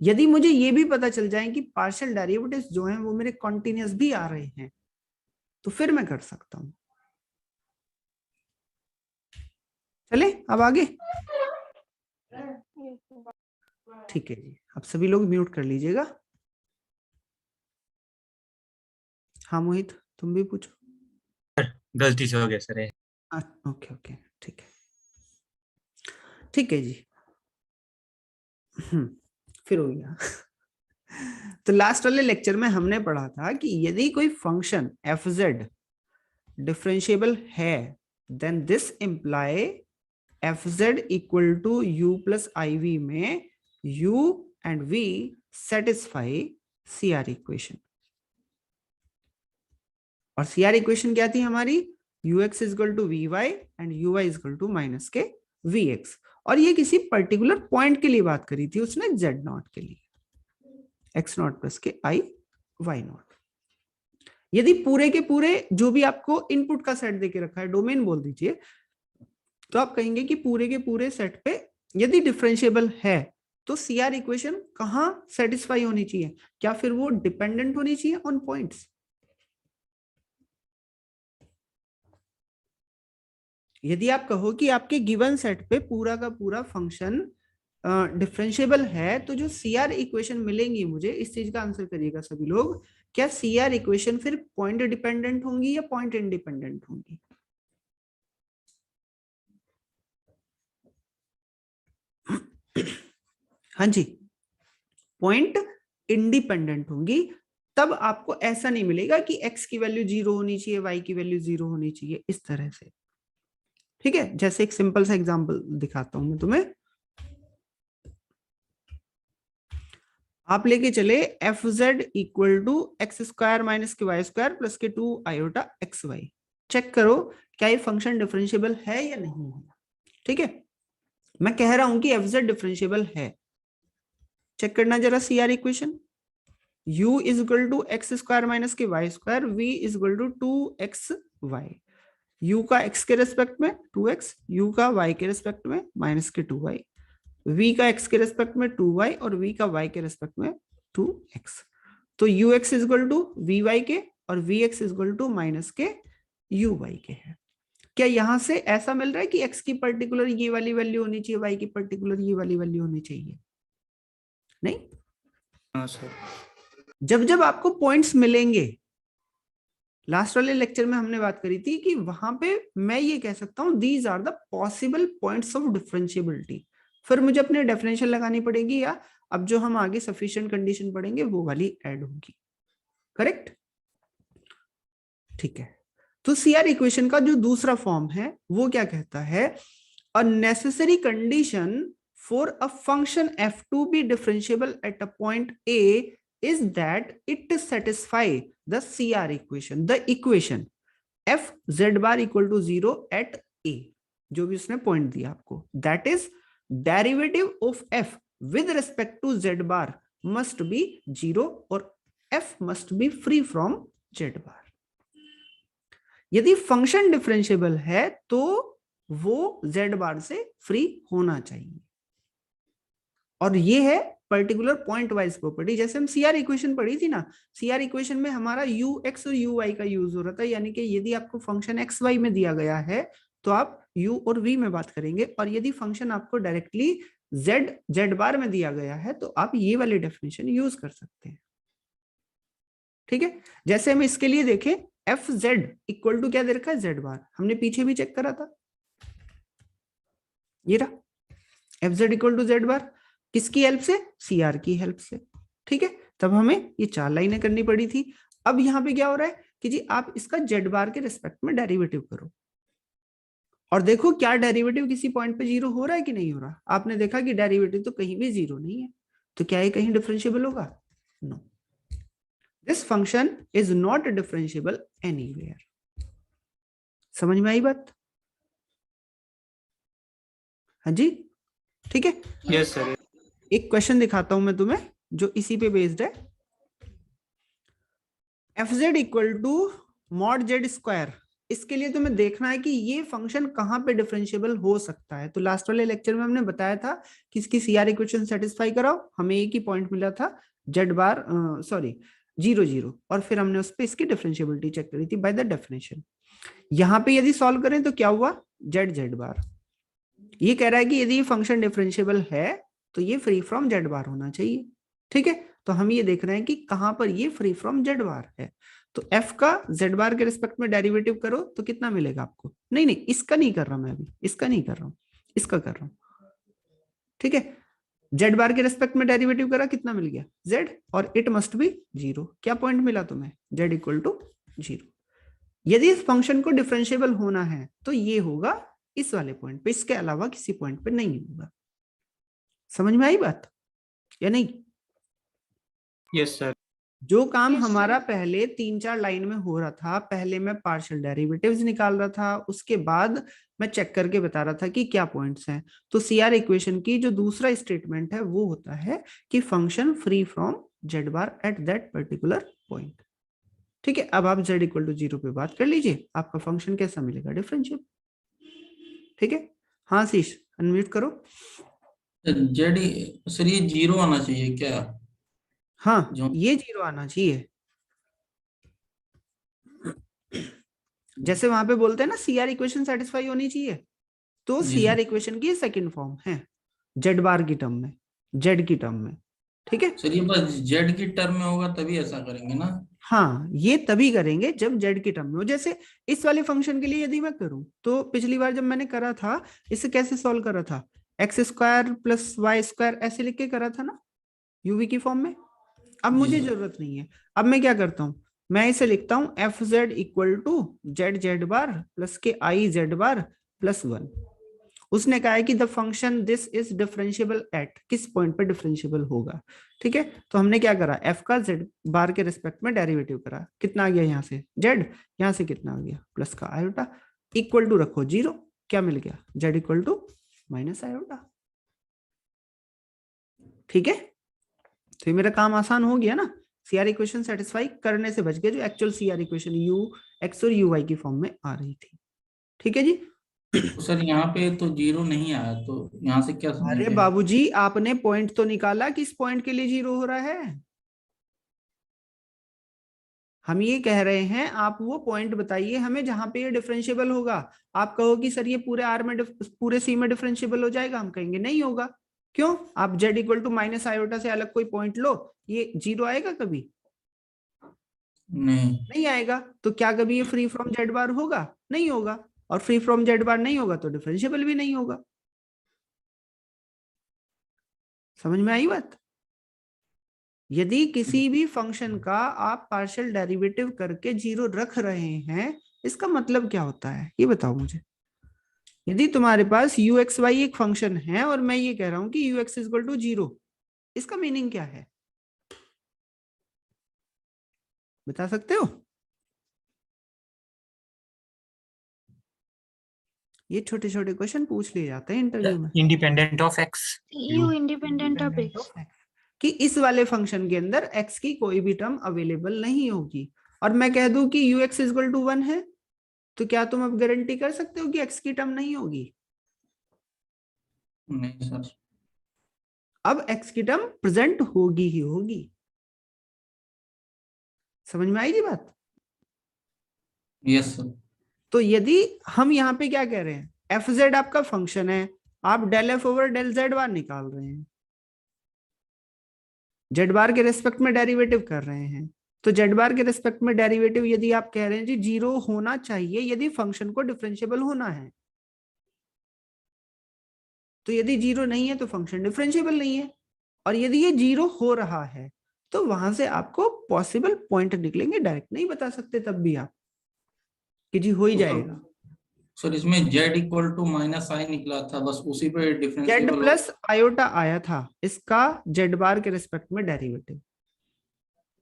यदि मुझे ये भी पता चल जाए कि पार्शियल डेरिवेटिव्स जो हैं वो मेरे कॉन्टिन्यूअस भी आ रहे हैं तो फिर मैं कर सकता हूं। चले अब आगे। ठीक है जी, अब सभी लोग म्यूट कर लीजिएगा। हाँ मोहित, तुम भी पूछो। गलती से हो गया सर। ओके ओके, ठीक है, ठीक है जी। फिर हो गया। तो लास्ट वाले लेक्चर में हमने पढ़ा था कि यदि कोई फंक्शन एफ जेड डिफरेंशिएबल है, then this imply F Z equal to U plus I V में u and v satisfy CR equation. और CR इक्वेशन क्या थी हमारी? ux is equal to vy and uy is equal to minus के vx। और ये किसी पर्टिकुलर पॉइंट के लिए बात करी थी उसने, z नॉट के लिए, x नॉट प्लस के i y नॉट। यदि पूरे के पूरे जो भी आपको इनपुट का सेट देके रखा है, डोमेन बोल दीजिए, तो आप कहेंगे कि पूरे के पूरे सेट पे यदि डिफरेंशिएबल है तो CR इक्वेशन कहां सेटिस्फाई होनी चाहिए? क्या फिर वो डिपेंडेंट होनी चाहिए ऑन पॉइंट्स? यदि आप कहो कि आपके गिवन सेट पे पूरा का पूरा फंक्शन डिफरेंशिएबल है, तो जो CR इक्वेशन मिलेंगी मुझे, इस चीज का आंसर करिएगा सभी लोग, क्या CR इक्वेशन फिर पॉइंट डिपेंडेंट होंगी या पॉइंट इंडिपेंडेंट होंगी? हाँ जी, पॉइंट इंडिपेंडेंट होंगी। तब आपको ऐसा नहीं मिलेगा कि x की वैल्यू 0 होनी चाहिए, y की वैल्यू 0 होनी चाहिए, इस तरह से। ठीक है, जैसे एक सिंपल सा एग्जांपल दिखाता हूं मैं तुम्हें। आप लेके चले F Z equal to x square minus के वाई स्क्वायर प्लस के 2 आयोटा एक्स वाई। चेक करो क्या ये फंक्शन डिफरेंशिएबल है या नहीं है। ठीक है, मैं कह रहा हूं कि एफ जेड डिफरेंशिएबल है। चेक करना जरा CR equation. u is equal to x square minus के Y square, v is equal to 2xy। u का x के रेस्पेक्ट में 2x, u का y के रेस्पेक्ट में माइनस के 2y, v का x के रेस्पेक्ट में 2y और v का y के रेस्पेक्ट में 2x। तो ux is equal to vy के और vx is equal to minus के uy के है। क्या यहां से ऐसा मिल रहा है कि x की पर्टिकुलर ये वाली वैल्यू होनी चाहिए, y की पर्टिकुलर ये वाली वैल्यू होनी चाहिए? नहीं। हाँ सर। जब जब आपको पॉइंट्स मिलेंगे, लास्ट वाले लेक्चर में हमने बात करी थी कि वहां पे मैं ये कह सकता हूं these are the possible points of differentiability. फिर मुझे अपने डेफिनेशन लगानी पड़ेगी, या अब जो हम आगे सफिशिएंट कंडीशन पढ़ेंगे वो वाली ऐड होगी। करेक्ट? ठीक है, तो CR इक्वेशन का जो दूसरा फॉर्म है वो क्या कहता है? A necessary condition for a function f to be differentiable at a point A is that it satisfy the CR equation, the equation f z bar equal to 0 at A, जो भी उसने पॉइंट दिया आपको, that is derivative of f with respect to z bar must be 0 और f must be free from z bar। यदि फंक्शन डिफरेंशिएबल है तो वो z bar से फ्री होना चाहिए। और ये है पर्टिकुलर पॉइंट वाइज प्रॉपर्टी। जैसे हम CR इक्वेशन पढ़ी थी ना, CR इक्वेशन में हमारा ux और uy का यूज हो रहा था, यानी कि यदि आपको फंक्शन xy में दिया गया है तो आप u और v में बात करेंगे, और यदि फंक्शन आपको डायरेक्टली z बार में दिया गया है तो आप ये वाली डेफिनेशन यूज कर सकते हैं। ठीक है, जैसे हम इसके लिए देखें, एफ जेड इक्वल टू क्या दे रखा है? z बार। हमने पीछे भी चेक करा था, ये रहा F Z equal to z bar. किसकी हेल्प से? CR की हेल्प से। ठीक है, तब हमें ये 4 लाइनें करनी पड़ी थी। अब यहाँ पे क्या हो रहा है कि जी आप इसका z बार के रिस्पेक्ट में डेरिवेटिव करो और देखो क्या डेरिवेटिव किसी पॉइंट पे 0 हो रहा है कि नहीं हो रहा। आपने देखा कि डेरिवेटिव तो कहीं भी 0 नहीं है, तो क्या ये कहीं डिफरेंशिएबल होगा? No, this function is not differentiable anywhere. समझ में आई बात? हाँ जी, ठीक है। Yes sir. एक क्वेश्चन दिखाता हूं मैं तुम्हें जो इसी पे बेस्ड है। F Z equal to mod Z square, इसके लिए तुम्हें देखना है कि ये फंक्शन कहां पे डिफरेंशिएबल हो सकता है। तो लास्ट वाले लेक्चर में हमने बताया था कि इसकी CR इक्वेशन सेटिस्फाई कराओ, हमें एक ही पॉइंट मिला था z बार, सॉरी 0 0, और फिर हमने उस पर इसकी डिफरेंशिएबिलिटी चेक करी थी बाय द डेफिनेशन। यहाँ पे यदि सॉल्व करें तो क्या हुआ, जेड जेड बार। ये कह रहा है कि यदि ये फंक्शन डिफरेंशिएबल है तो ये फ्री फ्रॉम जेड बार होना चाहिए। ठीक है, तो हम ये देख रहे हैं कि कहां पर ये फ्री फ्रॉम जेड बार है। तो एफ का जेड बार के रिस्पेक्ट में डेरिवेटिव करो तो कितना मिलेगा आपको, नहीं नहीं इसका नहीं कर रहा मैं अभी, इसका नहीं कर रहा हूं, इसका कर रहा हूं। ठीक है, जेड बार के रिस्पेक्ट में डेरिवेटिव करा, कितना मिल गया जेड, और इट मस्ट बी 0। क्या पॉइंट मिला तुम्हें, जेड इक्वल टू 0। यदि इस फंक्शन को डिफरेंशिएबल होना है तो ये होगा इस वाले पॉइंट पे, इसके अलावा किसी पॉइंट पे नहीं होगा। समझ में आई बात या नहीं? Yes sir. जो काम Yes, हमारा sir. पहले 3-4 लाइन में हो रहा था, पहले मैं पार्शियल डेरिवेटिव्स निकाल रहा था, उसके बाद मैं चेक करके बता रहा था कि क्या पॉइंट्स हैं। तो सीआर इक्वेशन की जो दूसरा स्टेटमेंट है वो होता है कि function free from Z bar at that particular point. ठीक है, अब आप जेड इक्वल टू 0 पे बात कर लीजिए, आपका फंक्शन कैसा मिलेगा, डिफरेंशियल। ठीक है, हाँ शीश अनम्यूट करो। जेड सर ये 0 आना चाहिए क्या? हाँ जो ये 0 आना चाहिए। जैसे वहां पे बोलते हैं ना सीआर इक्वेशन सेटिस्फाई होनी चाहिए, तो जी सीआर सर। इक्वेशन की सेकंड फॉर्म है जेड बार की टर्म में, जेड की टर्म में। ठीक है, सर ये बस जेड की टर्म में होगा तभी ऐसा करेंगे ना? हाँ ये तभी करेंगे जब जेड की टर्म में हो। जैसे इस वाले फंक्शन के लिए यदि मैं करूं तो पिछली बार जब मैंने करा था इसे कैसे सॉल्व करा था, X square plus Y square ऐसे लिख के करा था ना यूवी की फॉर्म में। अब जी मुझे सर। जरूरत नहीं है, अब मैं क्या करता हूं, मैं इसे लिखता हूं F Z equal to Z Z bar plus के आई जेड बार प्लस 1। उसने कहा है कि the function this is differentiable eight, किस पॉइंट पे डिफरेंशिएबल होगा। ठीक है, तो हमने क्या करा, एफ का जेड बार के रिस्पेक्ट में डेरिवेटिव करा, कितना आ गया यहाँ से जेड, यहाँ से कितना आ गया प्लस का आयोटा, इक्वल टू रखो 0, क्या मिल गया Z equal to minus iota. ठीक है, तो ये मेरा काम आसान हो गया ना, सीआर इक्वेशन सेटिस्फाई करने से बच गए, जो actual CR equation you x और यू वाई की फॉर्म में आ रही थी। ठीक है जी। तो सर यहाँ पे तो 0 नहीं आया, तो यहाँ से क्या अरे समझेंगे? बाबूजी आपने पॉइंट तो निकाला कि इस पॉइंट के लिए 0 हो रहा है। हम ये कह रहे हैं आप वो पॉइंट बताइए हमें जहां पे ये डिफरेंशिएबल होगा। आप कहो कि सर ये पूरे आर में पूरे सी में डिफरेंशिएबल हो जाएगा, हम कहेंगे नहीं होगा। क्यों, आप Z equal to minus iota से अलग कोई पॉइंट लो, ये 0 आएगा कभी नहीं। नहीं आएगा। तो क्या कभी ये फ्री फ्रॉम जेड बार होगा, नहीं होगा। और फ्री फ्रॉम जेड बार नहीं होगा तो डिफरेंशिएबल भी नहीं होगा। समझ में आई बात? यदि किसी भी फंक्शन का आप पार्शियल डेरिवेटिव करके 0 रख रहे हैं, इसका मतलब क्या होता है ये बताओ मुझे। यदि तुम्हारे पास यू एक्स वाई एक फंक्शन है और मैं ये कह रहा हूं कि यू एक्स इक्वल टू 0, इसका मीनिंग क्या है बता सकते हो? ये छोटे छोटे क्वेश्चन पूछ लिए जाते हैं इंटरव्यू में। Independent of x. You independent of x. कि इस वाले फंक्शन के अंदर x की कोई भी टर्म अवेलेबल नहीं होगी, और मैं कह दूं कि ux इक्वल टू 1 है, तो क्या तुम अब गारंटी कर सकते हो कि x की टर्म नहीं होगी? नहीं सर। अब x की टर्म प्रेजेंट होगी ही होगी। समझ में आएगी बात? Yes sir. तो यदि हम यहाँ पे क्या कह रहे हैं, एफ जेड आपका फंक्शन है, आप del F over del z bar निकाल रहे हैं, जेड बार के रेस्पेक्ट में डेरिवेटिव कर रहे हैं, तो जेड बार के रेस्पेक्ट में डेरिवेटिव यदि आप कह रहे हैं जी 0 होना चाहिए यदि फंक्शन को डिफरेंशिएबल होना है, तो यदि 0 नहीं है तो फंक्शन डिफरेंशिएबल नहीं है। और यदि ये 0 हो रहा है तो वहां से आपको पॉसिबल पॉइंट निकलेंगे, डायरेक्ट नहीं बता सकते तब भी आप कि जी हो ही जाएगा। सर इसमें z इक्वल टू माइनस आई निकला था, बस उसी पे जेड डिफरेंशिएबल प्लस आयोटा आया था इसका जेड बार के रेस्पेक्ट में डेरिवेटिव।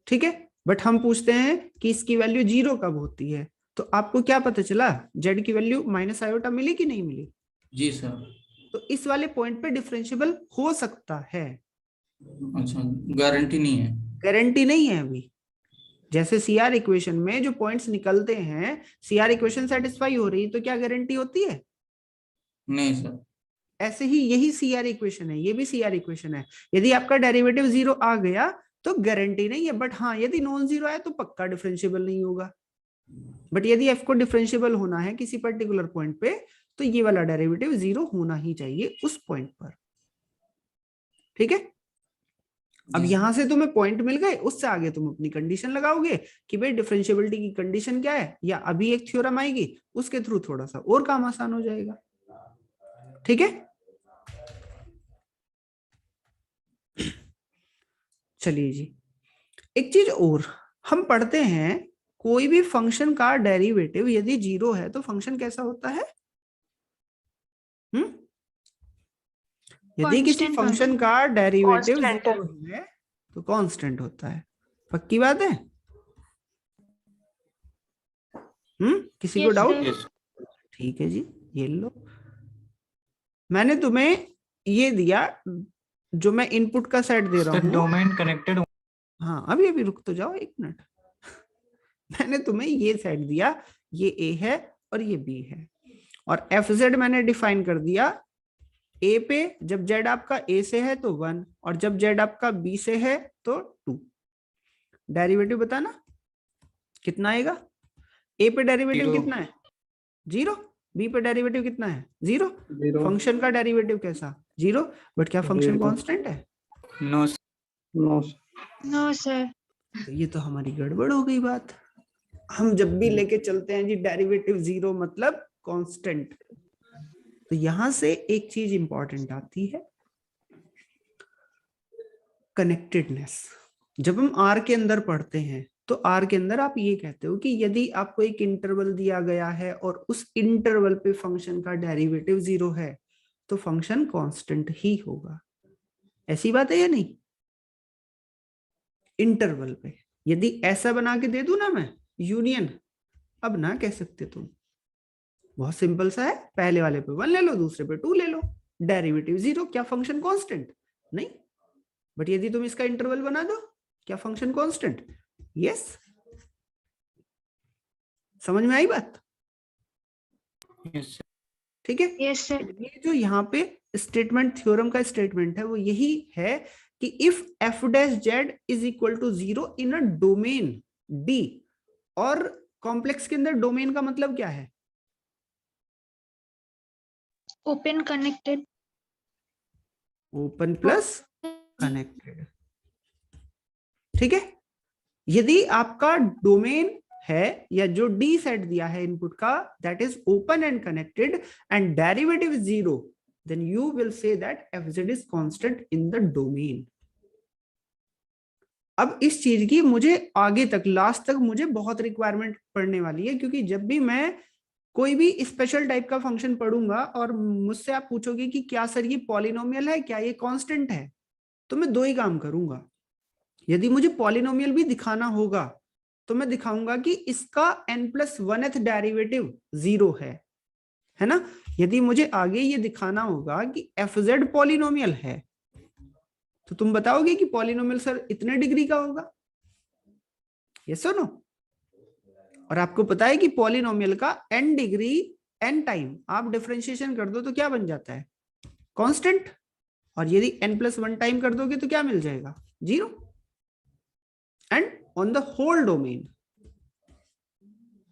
ठीक है, बट हम पूछते हैं कि इसकी वैल्यू 0 कब होती है, तो आपको क्या पता चला जेड की वैल्यू माइनस आयोटा मिली कि नहीं मिली? जी सर। तो इस वाले पॉइंट पे डिफरेंशिएबल हो सकता है, अच्छा, गारंटी नहीं है? गारंटी नहीं है अभी। जैसे सीआर इक्वेशन में जो पॉइंट्स निकलते हैं, सीआर इक्वेशन सेटिस्फाई हो रही तो क्या गारंटी होती है? नहीं सर। ऐसे ही यही सीआर इक्वेशन है, ये भी सीआर इक्वेशन है। यदि आपका डेरिवेटिव 0 आ गया तो गारंटी नहीं है, बट हाँ यदि नॉन जीरो है तो पक्का डिफरेंशिएबल नहीं होगा। बट यदि एफ को डिफरेंशिएबल होना है किसी पर्टिकुलर पॉइंट पे तो ये वाला डेरिवेटिव जीरो होना ही चाहिए उस पॉइंट पर। ठीक है, अब यहां से तुम्हें पॉइंट मिल गए, उससे आगे तुम अपनी कंडीशन लगाओगे कि भाई डिफरेंशिएबिलिटी की कंडीशन क्या है, या अभी एक थ्योरम आएगी उसके थ्रू थोड़ा सा और काम आसान हो जाएगा। ठीक है, चलिए जी, एक चीज और हम पढ़ते हैं, कोई भी फंक्शन का डेरिवेटिव यदि जीरो है तो फंक्शन कैसा होता है? यदि किसी Constant फंक्शन का डेरिवेटिव Constant। जीरो है तो कांस्टेंट होता है। पक्की बात है? किसी को Yes, डाउट? sir. ठीक है जी, ये लो, मैंने तुम्हें ये दिया जो मैं इनपुट का सेट दे रहा हूँ। Domain connected. हाँ अभी रुक तो जाओ एक मिनट। मैंने तुम्हें ये सेट दिया, ये ए है और ये बी है, और एफ जेड मैंने डिफाइन कर दिया ए पे जब जेड आपका ए से है तो 1 और जब जेड आपका बी से है तो 2। डेरिवेटिव बताना कितना आएगा? ए पे डेरिवेटिव Zero। कितना है? 0। बी पे डेरिवेटिव कितना है? 0। फंक्शन का डेरिवेटिव कैसा? 0। बट क्या फंक्शन कांस्टेंट है? No no sir. तो ये तो हमारी गड़बड़ हो गई बात। हम जब भी लेके चलते हैं जी डेरिवेटिव 0 मतलब कांस्टेंट, तो यहां से एक चीज इंपॉर्टेंट आती है, कनेक्टेडनेस। जब हम आर के अंदर पढ़ते हैं तो आर के अंदर आप ये कहते हो कि यदि आपको एक इंटरवल दिया गया है और उस इंटरवल पे फंक्शन का डेरिवेटिव 0 है तो फंक्शन कांस्टेंट ही होगा। ऐसी बात है या नहीं? इंटरवल पे यदि ऐसा बना के दे दूं ना मैं यूनियन, अब ना कह सकते तुम, बहुत सिंपल सा है, पहले वाले पे 1 ले लो, दूसरे पे 2 ले लो, डेरिवेटिव 0, क्या फंक्शन कांस्टेंट? नहीं। बट यदि तुम इसका इंटरवल बना दो, क्या फंक्शन कांस्टेंट? यस। समझ में आई बात? ठीक है। Yes sir. ये जो यहाँ पे स्टेटमेंट, थ्योरम का स्टेटमेंट है वो यही है कि if F dash Z is equal to 0 in a domain D, और कॉम्प्लेक्स के अंदर डोमेन का मतलब क्या है? Open connected. Open plus connected. ठीक है, यदि आपका डोमेन है या जो डी सेट दिया है इनपुट का, that is open and connected and derivative 0, then you will say that fz is constant in the domain। अब इस चीज की मुझे आगे तक, लास्ट तक मुझे बहुत रिक्वायरमेंट पड़ने वाली है, क्योंकि जब भी मैं कोई भी स्पेशल टाइप का फंक्शन पढ़ूंगा और मुझसे आप पूछोगे कि क्या सर ये पॉलिनोमियल है, क्या ये कांस्टेंट है, तो मैं दो ही काम करूंगा। यदि मुझे पॉलिनोमियल भी दिखाना होगा तो मैं दिखाऊंगा कि इसका n+1th डेरिवेटिव 0 है ना। यदि मुझे आगे ये दिखाना होगा कि fz पॉलिनोमियल है तो तुम बताओगे कि पॉलिनोमियल सर इतने डिग्री का होगा, यस और नो। और आपको पता है कि पॉलिनोमियल का n डिग्री n टाइम आप डिफरेंशिएशन कर दो तो क्या बन जाता है? कांस्टेंट। और यदि n+1 टाइम कर दोगे तो क्या मिल जाएगा? 0। And on the whole domain.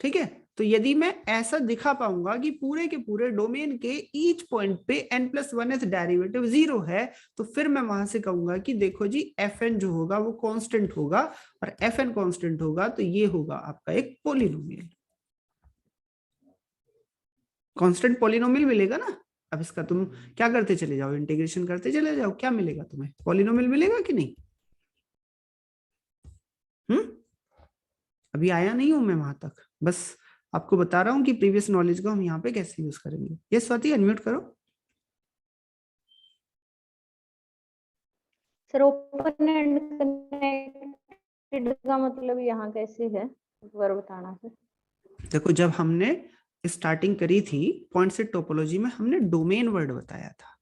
ठीक है, तो यदि मैं ऐसा दिखा पाऊंगा कि पूरे के पूरे डोमेन के ईच पॉइंट पे n+1th डेरिवेटिव 0 है, तो फिर मैं वहां से कहूंगा कि देखो जी fn जो होगा वो कांस्टेंट होगा, और fn कांस्टेंट होगा तो ये होगा आपका एक पॉलिनोमियल। कांस्टेंट पॉलिनोमियल मिलेगा ना। अब इसका तुम क्या करते चले जाओ, इंटीग्रेशन करते चले जाओ, क्या मिलेगा तुम्हें? पॉलिनोमियल मिलेगा कि नहीं? अभी आया नहीं हूं मैं वहां तक, बस आपको बता रहा हूं कि प्रीवियस नॉलेज को हम यहाँ पे कैसे यूज करेंगे। ये स्वाति अनम्यूट करो। सर ओपन एंड कनेक्टेड का मतलब यहाँ कैसे है, एक बार बताना सर। देखो, जब हमने स्टार्टिंग करी थी पॉइंट सेट टोपोलॉजी में, हमने डोमेन वर्ड बताया था।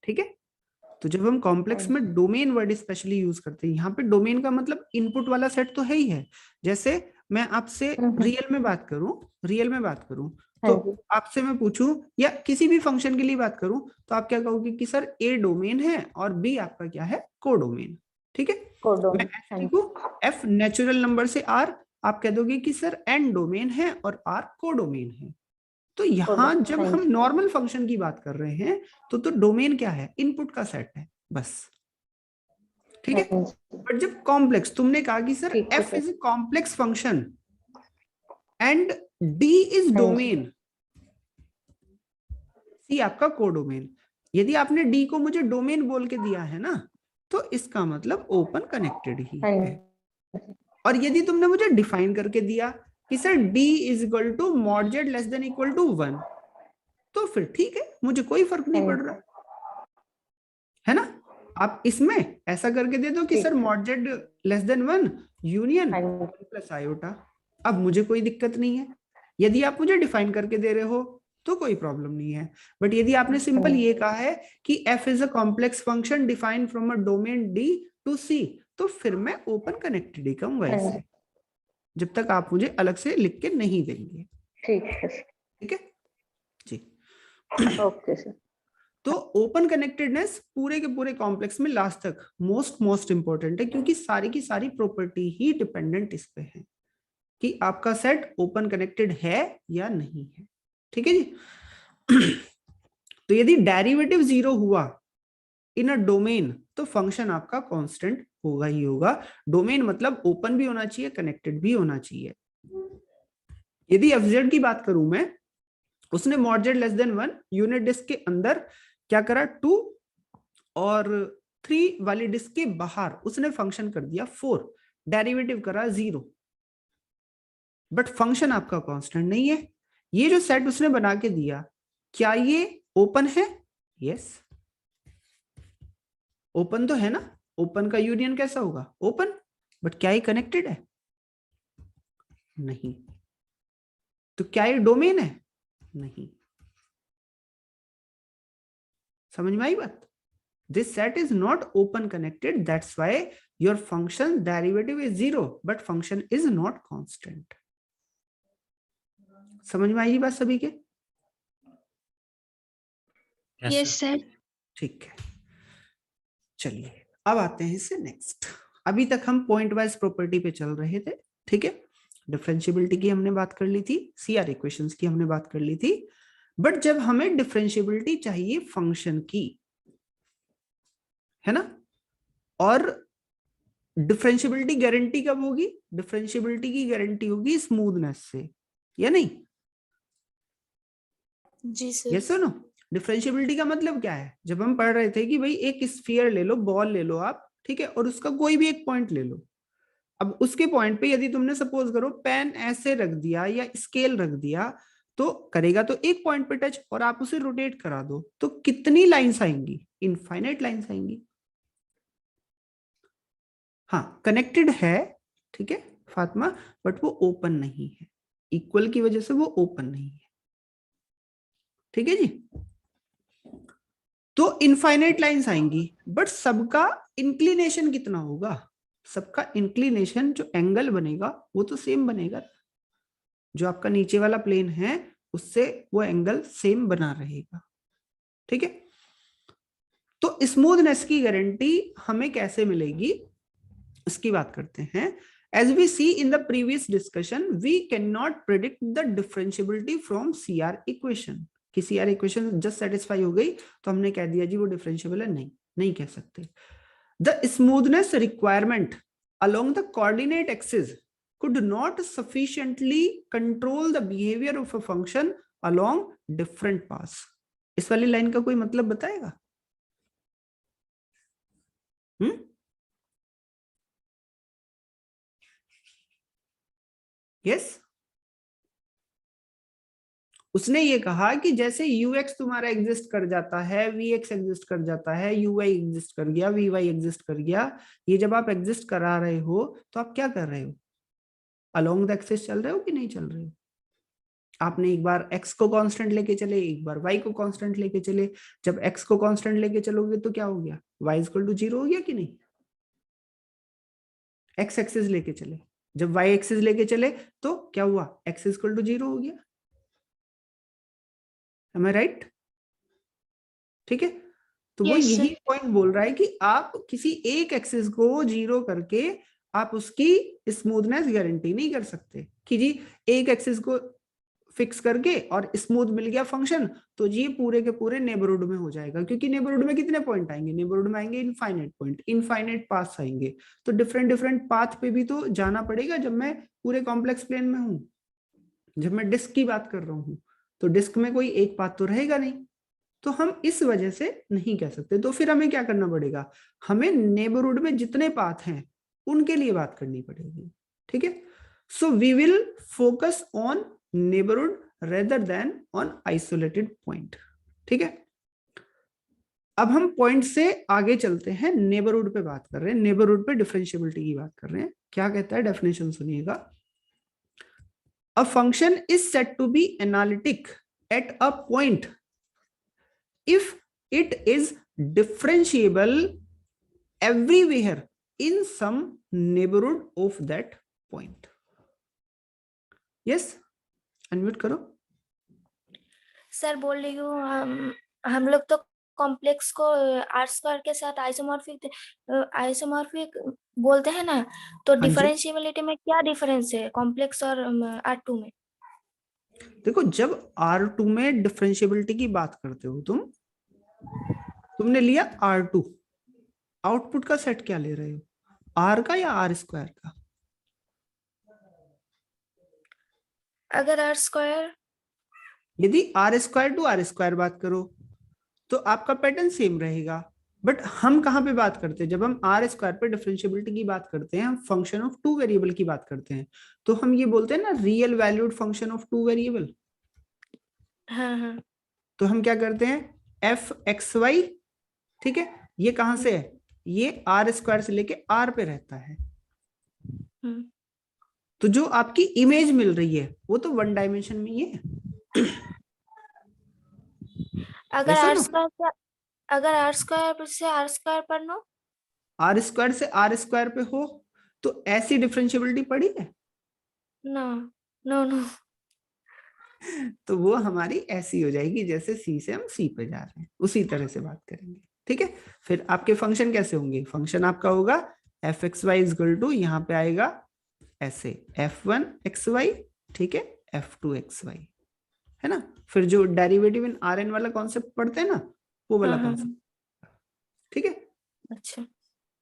ठीक है, तो जब हम कॉम्प्लेक्स में डोमेन वर्ड स्पेशली यूज करते हैं, यहाँ पे डोमेन का मतलब इनपुट वाला सेट तो है ही है। जैसे मैं आपसे रियल में बात करूं तो आपसे मैं पूछूं या किसी भी फंक्शन के लिए बात करूं तो आप क्या कहोगे कि सर ए डोमेन है और बी आपका क्या है? कोडोमेन। ठीक है। कोडोम, मैं F लिखूं, F नेचुरल नंबर से R, आप कह दोगे कि सर N डोमेन है और R कोडोमेन है। तो यहाँ जब हम नॉर्मल फंक्शन की बात कर रहे हैं तो डोमेन क्या है, इनपुट का सेट है बस, ठीक है। बट जब कॉम्प्लेक्स, तुमने कहा कि sir F is a complex function and D is domain, C आपका कोडोमेन। यदि आपने D को मुझे डोमेन बोल के दिया है ना, तो इसका मतलब ओपन कनेक्टेड ही है। और यदि तुमने मुझे डिफाइन करके दिया कि sir D is equal to mod Z less than equal to 1, तो फिर ठीक है, मुझे कोई फर्क नहीं पड़ रहा है ना। आप इसमें ऐसा करके दे दो कि sir mod Z less than 1 union plus iota, अब मुझे कोई दिक्कत नहीं है। यदि आप मुझे डिफाइन करके दे रहे हो तो कोई प्रॉब्लम नहीं है। बट यदि आपने सिंपल ये कहा है कि F is a complex function defined from a domain D to C, तो फिर मैं ओपन कनेक्टेड ही कहूंगा इसे, जब तक आप मुझे अलग से लिख के नहीं देंगे। ठीक है, ठीक है जी। Okay sir. तो ओपन कनेक्टेडनेस पूरे के पूरे कॉम्प्लेक्स में लास्ट तक मोस्ट इंपॉर्टेंट है, क्योंकि सारी की सारी प्रॉपर्टी ही डिपेंडेंट इस पे है कि आपका सेट ओपन कनेक्टेड है या नहीं है। ठीक है जी। तो यदि डेरिवेटिव 0 हुआ इन अ डोमेन तो फंक्शन आपका कांस्टेंट होगा ही होगा। डोमेन मतलब ओपन भी होना चाहिए, कनेक्टेड भी होना चाहिए। यदि fz की बात करूं मैं, उसने mod z less than 1 unit disc के अंदर क्या करा 2 और 3 वाली डिस्क के बाहर उसने फंक्शन कर दिया 4, डेरिवेटिव करा 0, बट फंक्शन आपका कांस्टेंट नहीं है। ये जो सेट उसने बना के दिया, क्या ये ओपन है? यस, ओपन तो है ना। ओपन का यूनियन कैसा होगा? ओपन। बट क्या ये कनेक्टेड है? नहीं। तो क्या ये डोमेन है? नहीं। समझ में आई बात? This set is not open connected, that's why your function derivative is 0, but function is not constant. समझ में आई बात सभी के? Yes sir. ठीक है, चलिए अब आते हैं इससे नेक्स्ट। अभी तक हम पॉइंट वाइज प्रॉपर्टी पे चल रहे थे, ठीक है। डिफरेंशिएबिलिटी की हमने बात कर ली थी, सीआर इक्वेशंस की हमने बात कर ली थी, बट जब हमें डिफरेंशिएबिलिटी चाहिए फंक्शन की, है ना, और डिफरेंशिएबिलिटी गारंटी कब होगी? डिफरेंशिएबिलिटी की गारंटी होगी स्मूथनेस से, या नहीं? जी सर। यस और नो? डिफरेंशिएबिलिटी का मतलब क्या है? जब हम पढ़ रहे थे कि भाई एक स्फीयर ले लो, बॉल ले लो आप, ठीक है, और उसका कोई भी एक पॉइंट ले लो। अब उसके पॉइंट पे यदि तुमने सपोज करो पेन ऐसे रख दिया या स्केल रख दिया, तो करेगा तो एक पॉइंट पे टच, और आप उसे रोटेट करा दो तो कितनी लाइंस आएंगी? इनफाइनाइट लाइंस आएंगी। हाँ, कनेक्टेड है, ठीक है फातिमा, बट वो ओपन नहीं है। इक्वल की वजह से वो ओपन नहीं है, ठीक है जी। तो इनफाइनाइट लाइंस आएंगी, बट सबका इंक्लिनेशन कितना होगा? सबका इंक्लिनेशन, जो एंगल बनेगा वो तो सेम बनेगा। जो आपका नीचे वाला प्लेन है उससे वो एंगल सेम बना रहेगा, ठीक है। तो स्मूथनेस की गारंटी हमें कैसे मिलेगी, इसकी बात करते हैं। As we see in the previous discussion, we cannot predict the differentiability from CR equation. कि CR equation just satisfy हो गई तो हमने कह दिया जी वो differentiable है? नहीं कह सकते। The smoothness requirement along the coordinate axis could not sufficiently control the behavior of a function along different paths. इस वाली लाइन का कोई मतलब बताएगा? यस, उसने ये कहा कि जैसे ux तुम्हारा एग्जिस्ट कर जाता है, vx एग्जिस्ट कर जाता है, uy एग्जिस्ट कर गया, vy एग्जिस्ट कर गया, ये जब आप एग्जिस्ट करा रहे हो तो आप क्या कर रहे हो? अलोंग द एक्सिस चल रहे हो कि नहीं चल रहे हो? आपने एक बार x को कांस्टेंट लेके चले, एक बार y को कांस्टेंट लेके चले। जब x को कांस्टेंट लेके चलोगे तो क्या हो गया? y इक्वल टू 0 हो गया कि नहीं? x एक्सिस लेके चले, जब y एक्सिस लेके चले तो क्या हुआ? x इक्वल टू 0 हो गया। Am I right? ठीक है। तो वो Yes, यही sir. पॉइंट बोल रहा है कि आप किसी एक एक्सिस को जीरो करके आप उसकी स्मूथनेस गारंटी नहीं कर सकते कि जी एक एक्सिस को फिक्स करके और स्मूथ मिल गया फंक्शन तो जी पूरे के पूरे नेबरहुड में हो जाएगा, क्योंकि नेबरहुड में कितने पॉइंट आएंगे, नेबरहुड में आएंगे इनफाइनाइट पॉइंट, इनफाइनाइट पाथ आएंगे, तो डिफरेंट डिफरेंट पाथ पे भी तो जाना पड़ेगा जब मैं पूरे कॉम्प्लेक्स प्लेन में हूं। जब मैं डिस्क की बात कर रहा हूं तो डिस्क में कोई एक पाथ तो रहेगा नहीं, तो हम इस वजह से नहीं कह सकते। तो फिर हमें क्या करना पड़ेगा, हमें नेबरहुड में जितने पाथ हैं उनके लिए बात करनी पड़ेगी, ठीक है। So we will focus on neighbourhood rather than on isolated point, ठीक है। अब हम पॉइंट से आगे चलते हैं, नेबरहुड पे बात कर रहे हैं, नेबरहुड पे डिफरेंशिएबिलिटी की बात कर रहे हैं। क्या कहता है डेफिनेशन सुनिएगा, a function is said to be analytic at a point if it is differentiable everywhere in some neighborhood of that point. Yes, unmute करो। सर बोल रही हूँ हम लोग तो कॉम्प्लेक्स को आर स्क्वायर के साथ आइसोमॉर्फिक बोलते हैं ना, तो जी। डिफरेंशिएबिलिटी में क्या डिफरेंस है कॉम्प्लेक्स और R2 में? देखो जब R2 में डिफरेंशिएबिलिटी की बात करते हो तुमने लिया R2, आउटपुट का सेट क्या ले रहे हो, R का या R स्क्वायर का? अगर आर स्क्वायर, यदि R square to R square बात करो तो आपका पैटर्न सेम रहेगा, बट हम कहां पे बात करते हैं, जब हम R स्क्वायर पे डिफरेंशिएबिलिटी की बात करते हैं, हम फंक्शन ऑफ टू वेरिएबल की बात करते हैं, तो हम ये बोलते हैं ना real valued function of two variable. हाँ, तो हम क्या करते हैं एफ एक्स वाई, ठीक है, ये कहां से है, ये R स्क्वायर से लेके R पे रहता है, तो जो आपकी इमेज मिल रही है वो तो वन डायमेंशन में ही है। अगर ऐसा आर ना? स्क्वायर से आर स्क्वायर पर नो, R स्क्वायर से R स्क्वायर पे हो तो ऐसी डिफरेंशिएबिलिटी पड़ी है? नो। तो वो हमारी ऐसी हो जाएगी जैसे C से हम C पे जा रहे हैं, उसी तरह से बात करेंगे, ठीक है। फिर आपके फंक्शन कैसे होंगे, फंक्शन आपका होगा F X Y is equal to, यहाँ पे आएगा ऐसे f1 xy, ठीक है, f2 xy, है ना। फिर जो डेरिवेटिव इन Rn वाला कॉन्सेप्ट पढ़ते हैं ना, वो वाला कॉन्सेप्ट, ठीक है। अच्छा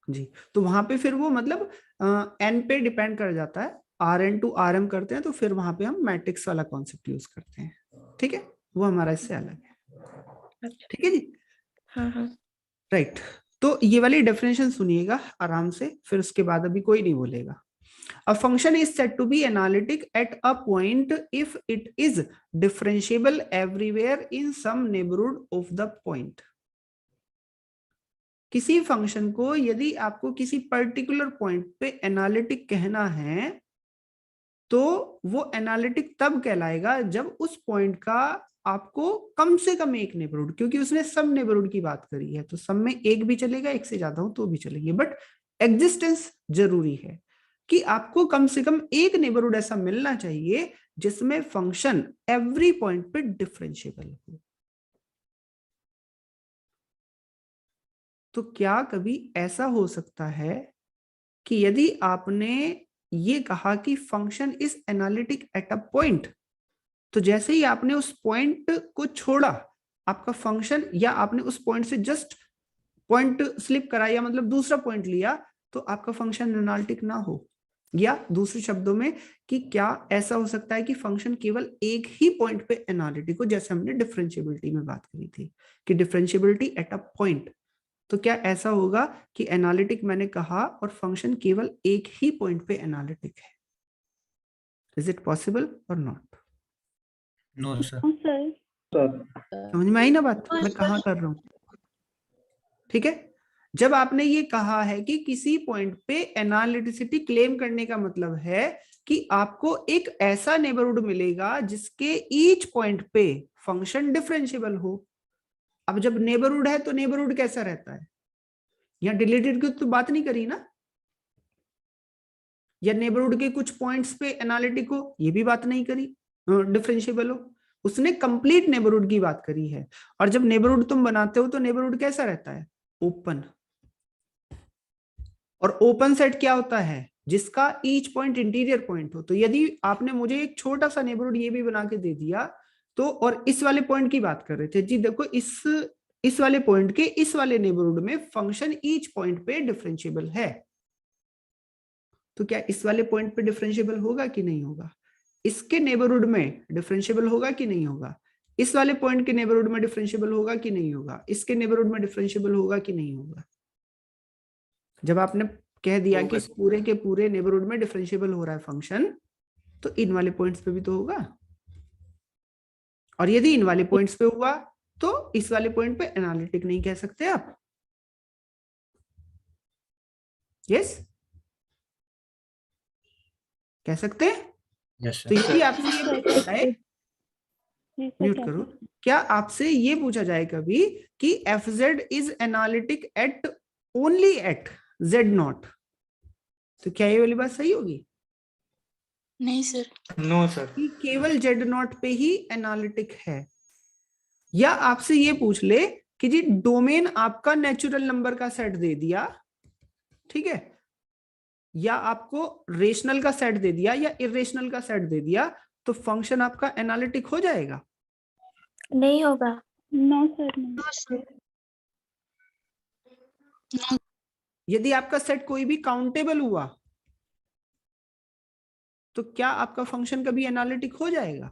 जी, तो वहां पे फिर वो मतलब n पे डिपेंड कर जाता है, Rn टू Rm करते हैं तो फिर वहां पे हम मैट्रिक्स वाला कॉन्सेप्ट यूज करते हैं, ठीक है, वो हमारा इससे अलग है, ठीक है जी। हाँ। राइट, तो ये वाली डेफिनेशन सुनिएगा आराम से, फिर उसके बाद अभी कोई नहीं बोलेगा। A function is said to be analytic at a point if it is differentiable everywhere in some neighborhood of the point. किसी फंक्शन को यदि आपको किसी पर्टिकुलर पॉइंट पे एनालिटिक कहना है तो वो एनालिटिक तब कहलाएगा जब उस पॉइंट का आपको कम से कम एक नेबरहुड, क्योंकि उसने सब नेबरहुड की बात करी है तो सब में एक भी चलेगा, एक से ज्यादा हो तो भी चलेंगे, बट एग्जिस्टेंस जरूरी है कि आपको कम से कम एक नेबरहुड ऐसा मिलना चाहिए जिसमें फंक्शन एवरी पॉइंट पे डिफरेंशिएबल हो। तो क्या कभी ऐसा हो सकता है कि यदि आपने ये कहा कि function is analytic at a point, तो जैसे ही आपने उस पॉइंट को छोड़ा आपका फंक्शन, या आपने उस पॉइंट से जस्ट पॉइंट स्लिप कराया मतलब दूसरा पॉइंट लिया, तो आपका फंक्शन एनालिटिक ना हो? या दूसरे शब्दों में कि क्या ऐसा हो सकता है कि फंक्शन केवल एक ही पॉइंट पे एनालिटिक हो, जैसे हमने डिफरेंशिएबिलिटी में बात करी थी कि डिफरेंशिएबिलिटी एट अ पॉइंट, तो क्या ऐसा होगा कि एनालिटिक मैंने कहा और फंक्शन केवल एक ही पॉइंट पे एनालिटिक है? इज इट पॉसिबल और नॉट? No sir. समझ में आई ना बात मैं कहाँ कर रहा हूं, ठीक है। जब आपने ये कहा है कि किसी पॉइंट पे एनालिटिसिटी क्लेम करने का मतलब है कि आपको एक ऐसा नेबरहुड मिलेगा जिसके ईच पॉइंट पे फंक्शन डिफरेंशिएबल हो। अब जब नेबरहुड है तो नेबरहुड कैसा रहता है, यहाँ डिलीटेड की तो बात नहीं करी ना, या नेबरहुड के कुछ पॉइंट्स पे एनालिटिक हो, ये भी बात नहीं करी डिफरेंशिएबल हो, उसने कंप्लीट नेबरहुड की बात करी है। और जब नेबरहुड तुम बनाते हो तो नेबरहुड कैसा रहता है? ओपन। और ओपन सेट क्या होता है? जिसका ईच पॉइंट इंटीरियर पॉइंट हो। तो यदि आपने मुझे एक छोटा सा नेबरहुड ये भी बना के दे दिया तो, और इस वाले पॉइंट की बात कर रहे थे जी, देखो इस वाले पॉइंट के इस वाले नेबरहुड में फंक्शन ईच पॉइंट पे डिफरेंशिएबल है, तो क्या इस वाले पॉइंट पे डिफरेंशिएबल होगा कि नहीं होगा? इसके नेबरहुड में डिफरेंशिएबल होगा कि नहीं होगा? इस वाले पॉइंट के नेबरहुड में डिफरेंशिएबल होगा कि नहीं होगा? इसके नेबरहुड में डिफरेंशिएबल होगा कि नहीं होगा? जब आपने कह दिया कि इस पूरे के पूरे नेबरहुड में डिफरेंशिएबल हो रहा है फंक्शन, तो इन वाले पॉइंट्स पे भी तो होगा। और यदि इन वाले पॉइंट्स पे हुआ तो इस वाले पॉइंट पे एनालिटिक नहीं कह सकते आप। यस, कह सकते हैं? तो यदि आपसे ये पूछा जाए, म्यूट करो, क्या आपसे ये पूछा जाए कभी कि F Z is analytic at only at Z not, तो क्या ये वाली बात सही होगी? नहीं सर। No sir. कि केवल जेड नॉट पे ही एनालिटिक है। या आपसे ये पूछ ले कि जी डोमेन आपका नेचुरल नंबर का सेट दे दिया, ठीक है, या आपको रेशनल का सेट दे दिया या इरेशनल का सेट दे दिया, तो फंक्शन आपका एनालिटिक हो जाएगा? नहीं होगा। No sir. यदि आपका सेट कोई भी काउंटेबल हुआ तो क्या आपका फंक्शन कभी एनालिटिक हो जाएगा?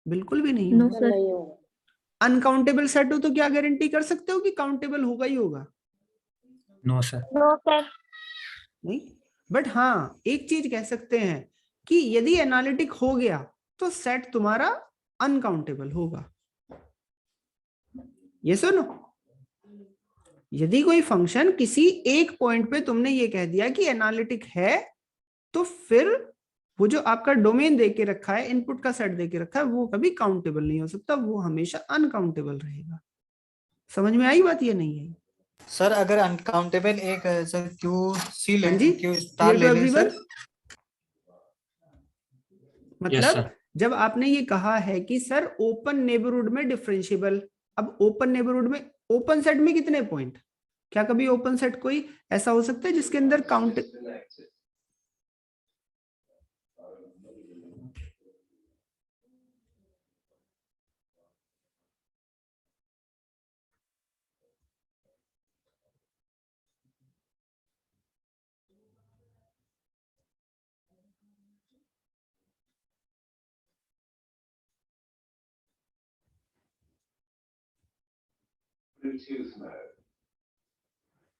बिल्कुल भी नहीं नो होगा। सर। अनकाउंटेबल सेट हो तो क्या गारंटी कर सकते हो कि काउंटेबल होगा ही होगा? No sir. No sir. नहीं, बट हाँ एक चीज कह सकते हैं कि यदि एनालिटिक हो गया तो सेट तुम्हारा अनकाउंटेबल होगा। ये सुनो, यदि कोई फंक्शन किसी एक पॉइंट पे तुमने ये कह दिया कि एनालिटिक है, तो फिर वो जो आपका डोमेन दे के रखा है, इनपुट का सेट दे के रखा है, वो कभी काउंटेबल नहीं हो सकता, वो हमेशा अनकाउंटेबल रहेगा। समझ में आई बात? ये नहीं आई? सर अगर अनकाउंटेबल एक सर क्यू सी ले, हाँ जी, क्यू स्टार ले लें सर। मतलब जब आपने ये कहा है कि सर ओपन नेबरहुड में डिफरेंशिएबल, अब ओपन नेबरहुड में ओपन सेट में कितने पॉइंट? क्या कभी ओपन सेट कोई ऐसा हो सकता है जिसके अंदर काउंट?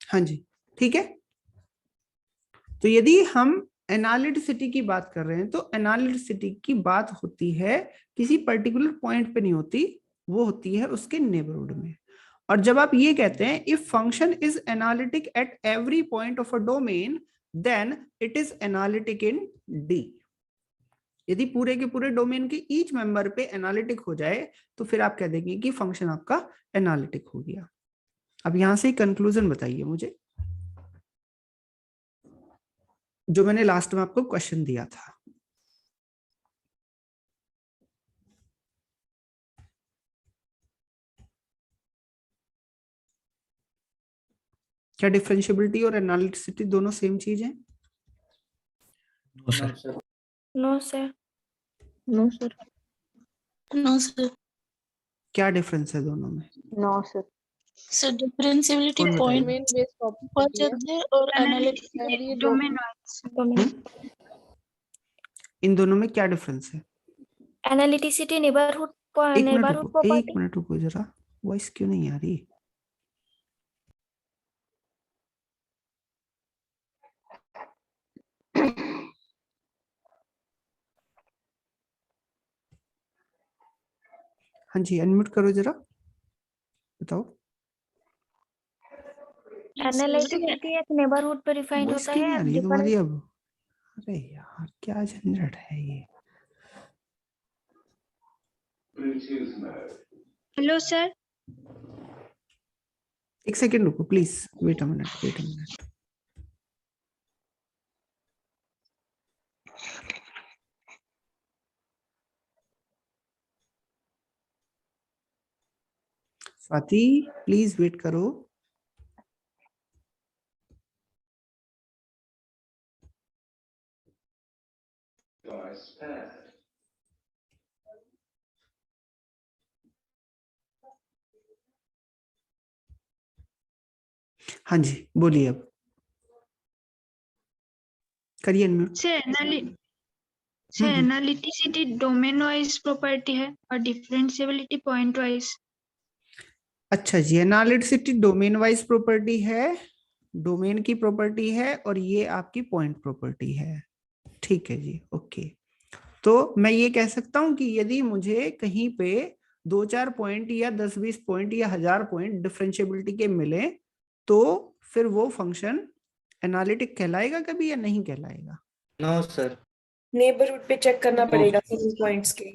हाँ जी, ठीक है। तो यदि हम एनालिटिसिटी की बात कर रहे हैं तो एनालिटिसिटी की बात होती है किसी पर्टिकुलर पॉइंट पे नहीं होती, वो होती है उसके नेबरहुड में। और जब आप ये कहते हैं if function is analytic at every point of a domain then it is analytic in D. यदि पूरे के पूरे डोमेन के ईच मेंबर पे एनालिटिक हो जाए तो फिर आप कह देंगे कि फंक्शन आपका एनालिटिक हो गया। अब यहां से कंक्लूजन बताइए मुझे, जो मैंने लास्ट में आपको क्वेश्चन दिया था। क्या डिफरेंशिएबिलिटी और एनालिटिसिटी दोनों सेम चीज है? No sir. No sir. No sir. No sir. क्या डिफरेंस है दोनों में? No sir. सर डिफरेंशिएबिलिटी कौन पॉइंट बताएगा? डोमेन बेस्ड टॉपिक पर होती है जाते हैं और एनालिटिक और ये डोमेन इन दोनों में क्या डिफरेंस है? एनालिटिसिटी एक मिनट नेबरहुड रुको, प्रॉपर्टी। एक मिनट रुको जरा, वॉइस क्यों नहीं आ रही? हाँ जी, अनम्यूट करो जरा, बताओ। एनालिटिसिटी एक नेबरहुड पे डिफाइंड वॉइस होता क्यों नहीं है। आ रही तुम्हारी अब? अरे यार क्या झंझट है ये। Hello sir. एक सेकेंड रुको please, wait a minute, wait a minute. Swati please wait करो। हाँ जी बोलिए, अब करिए unmute. Analyticity domain wise property है और डिफरेंशिएबिलिटी पॉइंट वाइज। अच्छा जी, एनालिटिसिटी डोमेन वाइज प्रॉपर्टी है, डोमेन की प्रॉपर्टी है, और ये आपकी पॉइंट प्रॉपर्टी है। ठीक है जी, ओके। तो मैं ये कह सकता हूं कि यदि मुझे कहीं पे 2-4 पॉइंट या 10-20 पॉइंट या 1000 पॉइंट डिफरेंशिएबिलिटी के मिले तो फिर वो फंक्शन एनालिटिक कहलाएगा कभी या नहीं कहलाएगा? नो सर, नेबरहुड पे चेक करना पड़ेगा सभी पॉइंट्स के।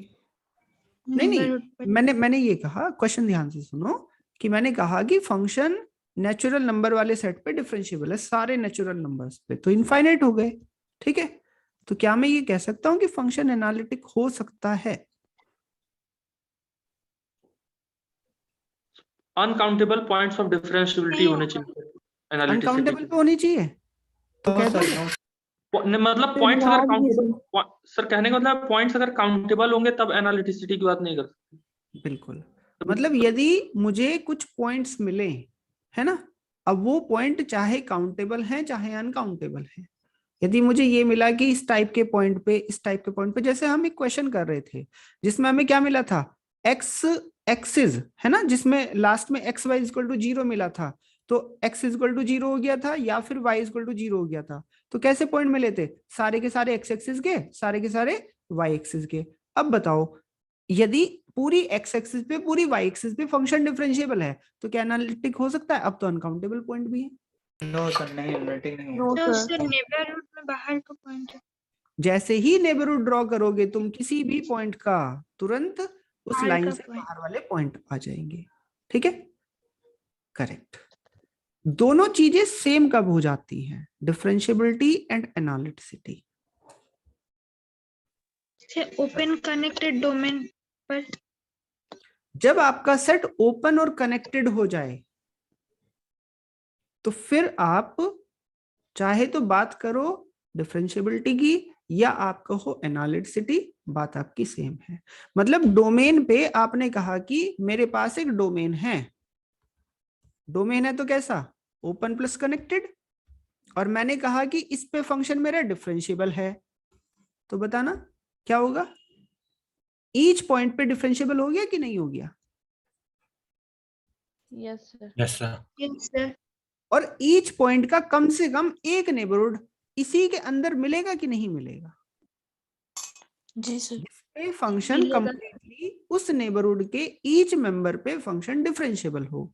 नहीं, मैंने ये कहा, क्वेश्चन ध्यान से सुनो, कि मैंने कहा कि फंक्शन नेचुरल नंबर वाले सेट पे डिफरेंशिएबल है, सारे नेचुरल नंबर्स पे, तो इनफाइनाइट हो गए। ठीक है, तो क्या मैं ये कह सकता हूं कि फंक्शन एनालिटिक हो सकता है? अनकाउंटेबल पॉइंट्स ऑफ डिफरेंशिएबिलिटी होने चाहिए अनकाउंटेबल पे होनी चाहिए तो कह दो। मतलब पॉइंट्स अगर काउंटेबल, सर कहने का मतलब पॉइंट्स अगर काउंटेबल होंगे तब एनालिटिसिटी की बात नहीं कर सकते। बिल्कुल, मतलब यदि मुझे कुछ पॉइंट्स मिले, है ना, अब वो पॉइंट चाहे काउंटेबल हैं चाहे अनकाउंटेबल हैं, यदि मुझे ये मिला कि इस टाइप के पॉइंट पे, इस टाइप के पॉइंट पे, जैसे हम एक क्वेश्चन कर रहे थे जिसमें हमें क्या मिला था, एक्स एक्सिस, है ना, जिसमें लास्ट में एक्स वाई इक्वल टू 0 मिला था, तो एक्स इक्वल टू 0 हो गया था या फिर वाई इक्वल टू 0 हो गया था। तो कैसे पॉइंट मिले थे? सारे के सारे एक्स एक्सिस के, सारे के सारे वाई एक्सिस के। अब बताओ, यदि पूरी एक्स एक्सिस पे, पूरी वाई एक्सिस पे फंक्शन डिफरेंशिएबल है तो क्या एनालिटिक हो सकता है? अब तो अनकाउंटेबल पॉइंट भी है। नो सर, नहीं, एनालिटिक नहीं तो होगा। सर नेबरहुड में बाहर का पॉइंट है। जैसे ही नेबरहुड ड्रॉ करोगे तुम किसी भी पॉइंट का, तुरंत उस बाहर लाइन का से point। बाहर वाले पॉइंट आ जाएंगे। ठीक है, करेक्ट। दोनों चीजें सेम कब हो जाती हैं? Differentiability and analyticity. Open connected domain पर। जब आपका सेट ओपन और कनेक्टेड हो जाए तो फिर आप चाहे तो बात करो डिफरेंशिएबिलिटी की या आप कहो एनालिटिसिटी, बात आपकी सेम है। मतलब डोमेन पे आपने कहा कि मेरे पास एक डोमेन है, डोमेन है तो कैसा? ओपन प्लस कनेक्टेड, और मैंने कहा कि इस पे फंक्शन मेरा डिफरेंशिएबल है, तो बताना क्या होगा? ईच पॉइंट पे डिफरेंशिएबल हो गया कि नहीं हो गया? Yes sir. Yes sir. Yes sir. और ईच पॉइंट का कम से कम एक नेबरहुड इसी के अंदर मिलेगा कि नहीं मिलेगा? जी सर। जिसपे फंक्शन मिलेगा। कंप्लीटली उस नेबरहुड के ईच मेंबर पे फंक्शन डिफरेंशिएबल हो।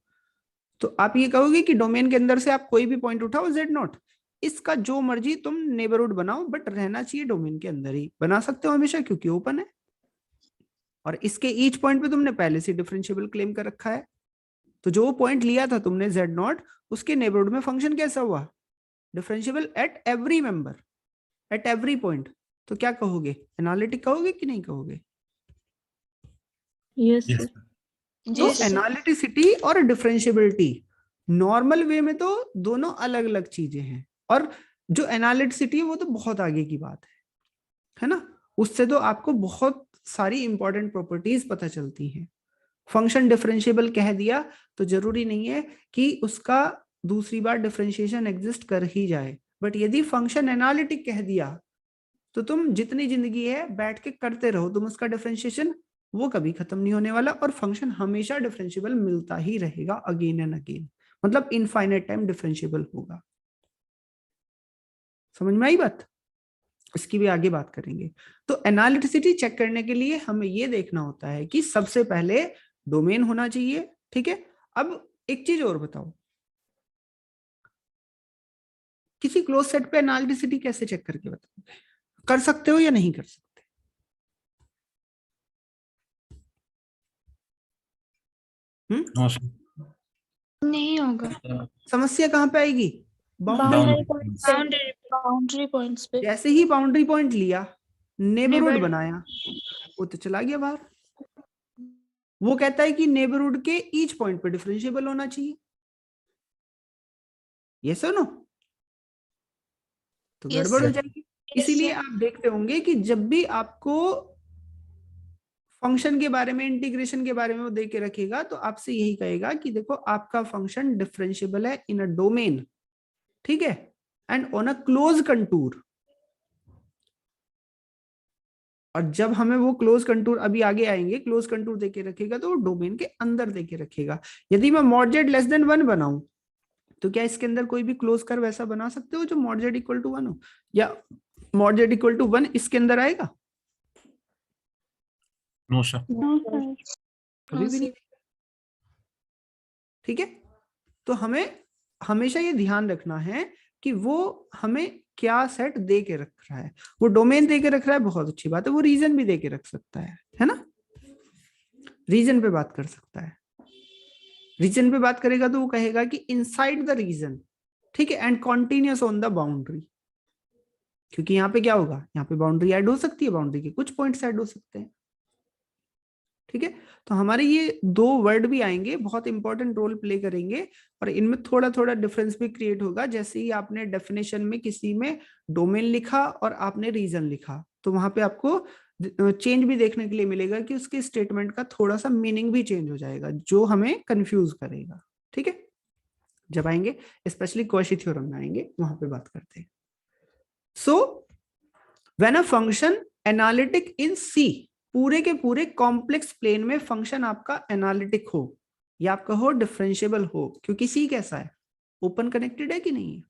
तो आप ये कहोगे कि डोमेन के अंदर से आप कोई भी पॉइंट उठाओ Z0, इसका जो मर्जी तुम नेबरहुड बनाओ, बट रहना चाहिए डोमेन के अंदर ही। बना सकते हो हमेशा क्योंकि ओपन है, और इसके ईच पॉइंट पे तुमने पहले से डिफरेंशिएबल क्लेम कर रखा है। तो जो पॉइंट लिया था तुमने Z0, उसके नेबरहुड में फंक्शन कैसा हुआ? Differentiable at every member, eight every point. तो क्या कहोगे? एनालिटिक कहोगे कि नहीं कहोगे? Yes yes sir. तो जी सर। एनालिटिसिटी और डिफरेंशिएबिलिटी नॉर्मल वे में तो दोनों अलग अलग चीजें हैं, और जो एनालिटिसिटी है वो तो बहुत आगे की बात है ना, उससे तो आपको बहुत सारी इंपॉर्टेंट प्रॉपर्टीज पता चलती हैं। फंक्शन डिफरेंशिएबल कह दिया तो जरूरी नहीं है कि उसका दूसरी बार डिफरेंशिएशन एग्जिस्ट कर ही जाए, बट यदि फंक्शन एनालिटिक कह दिया तो तुम जितनी जिंदगी है बैठ के करते रहो, तुम उसका डिफरेंशिएशन, वो कभी खत्म नहीं होने वाला, और फंक्शन हमेशा डिफरेंशिएबल मिलता ही रहेगा अगेन एंड अगेन, मतलब इनफाइनाइट टाइम डिफरेंशिएबल होगा। समझ में आई बात? इसकी भी आगे बात करेंगे। तो एनालिटिसिटी चेक करने के लिए हमें ये देखना होता है कि सबसे पहले डोमेन होना चाहिए। ठीक है, अब एक चीज और बताओ, किसी क्लोज सेट पे एनालिटिसिटी कैसे चेक करके बताओगे? कर सकते हो या नहीं कर सकते? No sir. नहीं होगा। समस्या कहां पे आएगी? बाउंड्री पॉइंट्स पे। जैसे ही बाउंड्री पॉइंट लिया, नेबरहुड बनाया, वो तो चला गया बाहर। वो कहता है कि नेबरहुड के ईच पॉइंट पे डिफरेंशिएबल होना चाहिए, ये सुनो, तो Yes, गड़बड़ हो sir. जाएगी। इसीलिए आप देखते होंगे कि जब भी आपको फंक्शन के बारे में, इंटीग्रेशन के बारे में वो दे के रखेगा तो आपसे यही कहेगा कि देखो आपका फंक्शन डिफरेंशिएबल है इन अ डोमेन, ठीक है, and on a close contour. और जब हमें वो क्लोज कंटूर, अभी आगे आएंगे, क्लोज कंटूर देके रखेगा तो वो डोमेन के अंदर देके रखेगा। यदि मैं मॉड जेड लेस देन 1 बनाऊं तो क्या इसके अंदर कोई भी क्लोज कर्व ऐसा बना सकते हो जो मॉड जेड इक्वल टू 1 हो, या मॉड जेड इक्वल टू 1 इसके अंदर आएगा? No sir. कभी भी नहीं। ठीक है, तो हमें हमेशा ये ध्यान रखना है कि वो हमें क्या सेट दे के रख रहा है। वो डोमेन दे के रख रहा है, बहुत अच्छी बात है, वो रीजन भी दे के रख सकता है ना, रीजन पे बात कर सकता है। रीजन पे बात करेगा तो वो कहेगा कि इनसाइड द रीजन, ठीक है, and continuous on the boundary, क्योंकि यहाँ पे क्या होगा, यहाँ पे बाउंड्री ऐड हो सकती है, बाउंड्री के कुछ पॉइंट्स ऐड हो सकते हैं। ठीक है, तो हमारे ये दो वर्ड भी आएंगे, बहुत इंपॉर्टेंट रोल प्ले करेंगे, और इनमें थोड़ा थोड़ा डिफरेंस भी क्रिएट होगा। जैसे ही आपने डेफिनेशन में किसी में डोमेन लिखा और आपने रीजन लिखा, तो वहां पे आपको चेंज भी देखने के लिए मिलेगा कि उसके स्टेटमेंट का थोड़ा सा मीनिंग भी चेंज हो जाएगा, जो हमें कंफ्यूज करेगा। ठीक है, जब आएंगे, स्पेशली कॉची थ्योरम में आएंगे, वहां पे बात करते हैं। So when a function analytic in C, पूरे के पूरे कॉम्प्लेक्स प्लेन में फंक्शन आपका एनालिटिक हो, या आपका हो डिफरेंशिएबल हो, क्योंकि सी कैसा है, ओपन कनेक्टेड है कि नहीं है।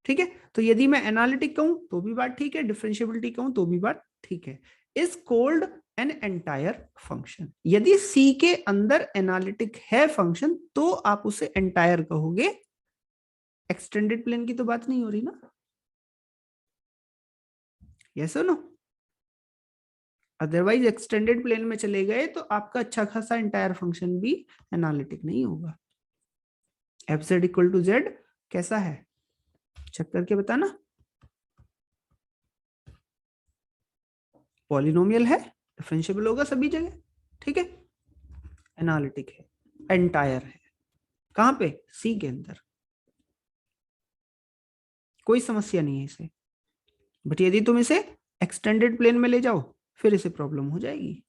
ठीक है, तो यदि मैं एनालिटिक कहूं तो भी बात ठीक है, डिफरेंशिएबिलिटी कहूं तो भी बात ठीक है। Is called an entire function. यदि सी के अंदर एनालिटिक है फंक्शन तो आप उसे एंटायर कहोगे। एक्सटेंडेड प्लेन की तो बात नहीं हो रही ना, यस और नो? अदरवाइज एक्सटेंडेड प्लेन में चले गए तो आपका अच्छा खासा एंटायर फंक्शन भी एनालिटिक नहीं होगा। F Z equal to Z कैसा है, चेक करके बताना। पॉलिनोमियल है, डिफरेंशिएबल होगा सभी जगह, ठीक है, एनालिटिक है, एंटायर है, कहां पे, सी के अंदर, कोई समस्या नहीं है इसे। बट यदि तुम इसे एक्सटेंडेड प्लेन में ले जाओ फिर इसे प्रॉब्लम हो जाएगी।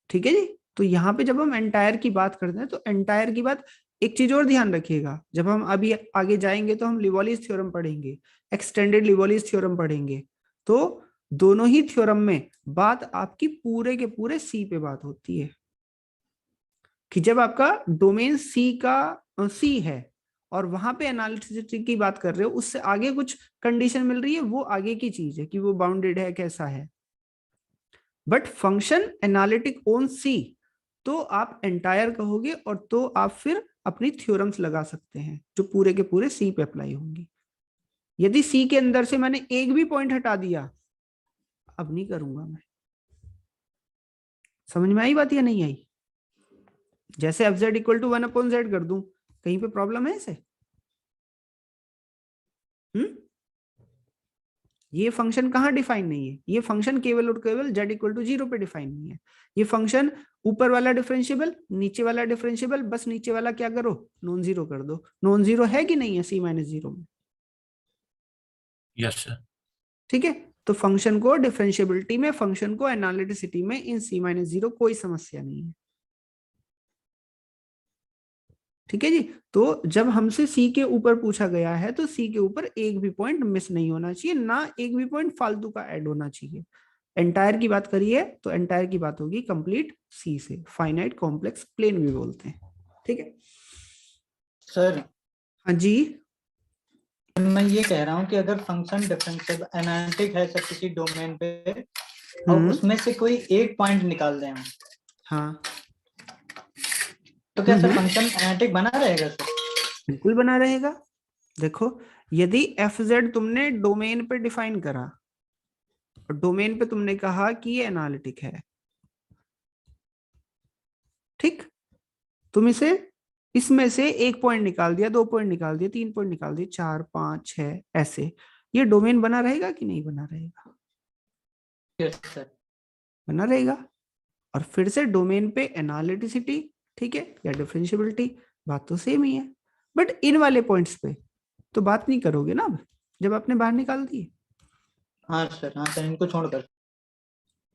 ठीक है जी, तो यहां पे जब हम एंटायर की बात करते हैं तो एंटायर की बात, एक चीज और ध्यान रखिएगा, जब हम अभी आगे जाएंगे तो हम लिवोलिस थ्योरम पढ़ेंगे, एक्सटेंडेड लिवोलिस थ्योरम पढ़ेंगे, तो दोनों ही थ्योरम में बात आपकी पूरे के पूरे सी पे बात होती है कि जब आपका डोमेन सी का सी है और वहां पे एनालिटिसिटी की बात कर रहे हो, उससे आगे कुछ कंडीशन मिल रही है, वो आगे की चीज है कि वो बाउंडेड है, कैसा है। बट फंक्शन एनालिटिक ऑन सी तो आप एंटायर कहोगे, और तो आप फिर अपनी थ्योरम्स लगा सकते हैं जो पूरे के पूरे सी पे अप्लाई होंगी। यदि सी के अंदर से मैंने एक भी पॉइंट हटा दिया, अब नहीं करूंगा मैं। समझ में आई बात या नहीं आई? जैसे F Z equal to 1/z कर दूं, कहीं पे प्रॉब्लम है इसे? ये फंक्शन कहाँ डिफाइन नहीं है, ये फंक्शन केवल और केवल z इक्वल टू 0 पे डिफाइन नहीं है। ये फंक्शन ऊपर वाला डिफरेंशिएबल, नीचे वाला डिफरेंशिएबल, बस नीचे वाला क्या करो, नॉन जीरो कर दो। नॉन जीरो है कि नहीं है C-0 में? Yes sir. ठीक है, तो फंक्शन को डिफरेंशिएबिलिटी में, फंक्शन को एनालिटिसिटी में इन C-0 कोई समस्या नहीं है। ठीक है जी, तो जब हमसे सी के ऊपर पूछा गया है तो सी के ऊपर एक भी पॉइंट मिस नहीं होना चाहिए, ना एक भी पॉइंट फालतू का ऐड होना चाहिए। एंटायर की बात करिए तो एंटायर की बात होगी कंप्लीट सी से, फाइनाइट कॉम्प्लेक्स प्लेन भी बोलते हैं। ठीक है सर, हाँ जी, मैं ये कह रहा हूँ कि अगर फंक्शन डिफरेंशिएबल एनालिटिक है सर किसी डोमेन पे, और उसमें से कोई एक पॉइंट निकाल दें हम, हाँ, तो क्या सर फंक्शन एनालिटिक बना रहेगा सर? बिल्कुल बना रहेगा। देखो, यदि एफ जेड तुमने डोमेन पे डिफाइन करा और डोमेन पे तुमने कहा कि ये एनालिटिक है, ठीक, तुम इसे इसमें से एक पॉइंट निकाल दिया, 2 पॉइंट निकाल दिया, 3 पॉइंट निकाल दिए, 4, 5, 6 ऐसे, ये डोमेन बना रहेगा कि नहीं बना रहेगा? Yes sir. बना रहेगा। और फिर से डोमेन पे एनालिटिसिटी, ठीक है, या डिफरेंशिएबिलिटी, बात तो सेम ही है। बट इन वाले पॉइंट्स पे तो बात नहीं करोगे ना अब, जब आपने बाहर निकाल दिए। हाँ सर, इनको छोड़कर।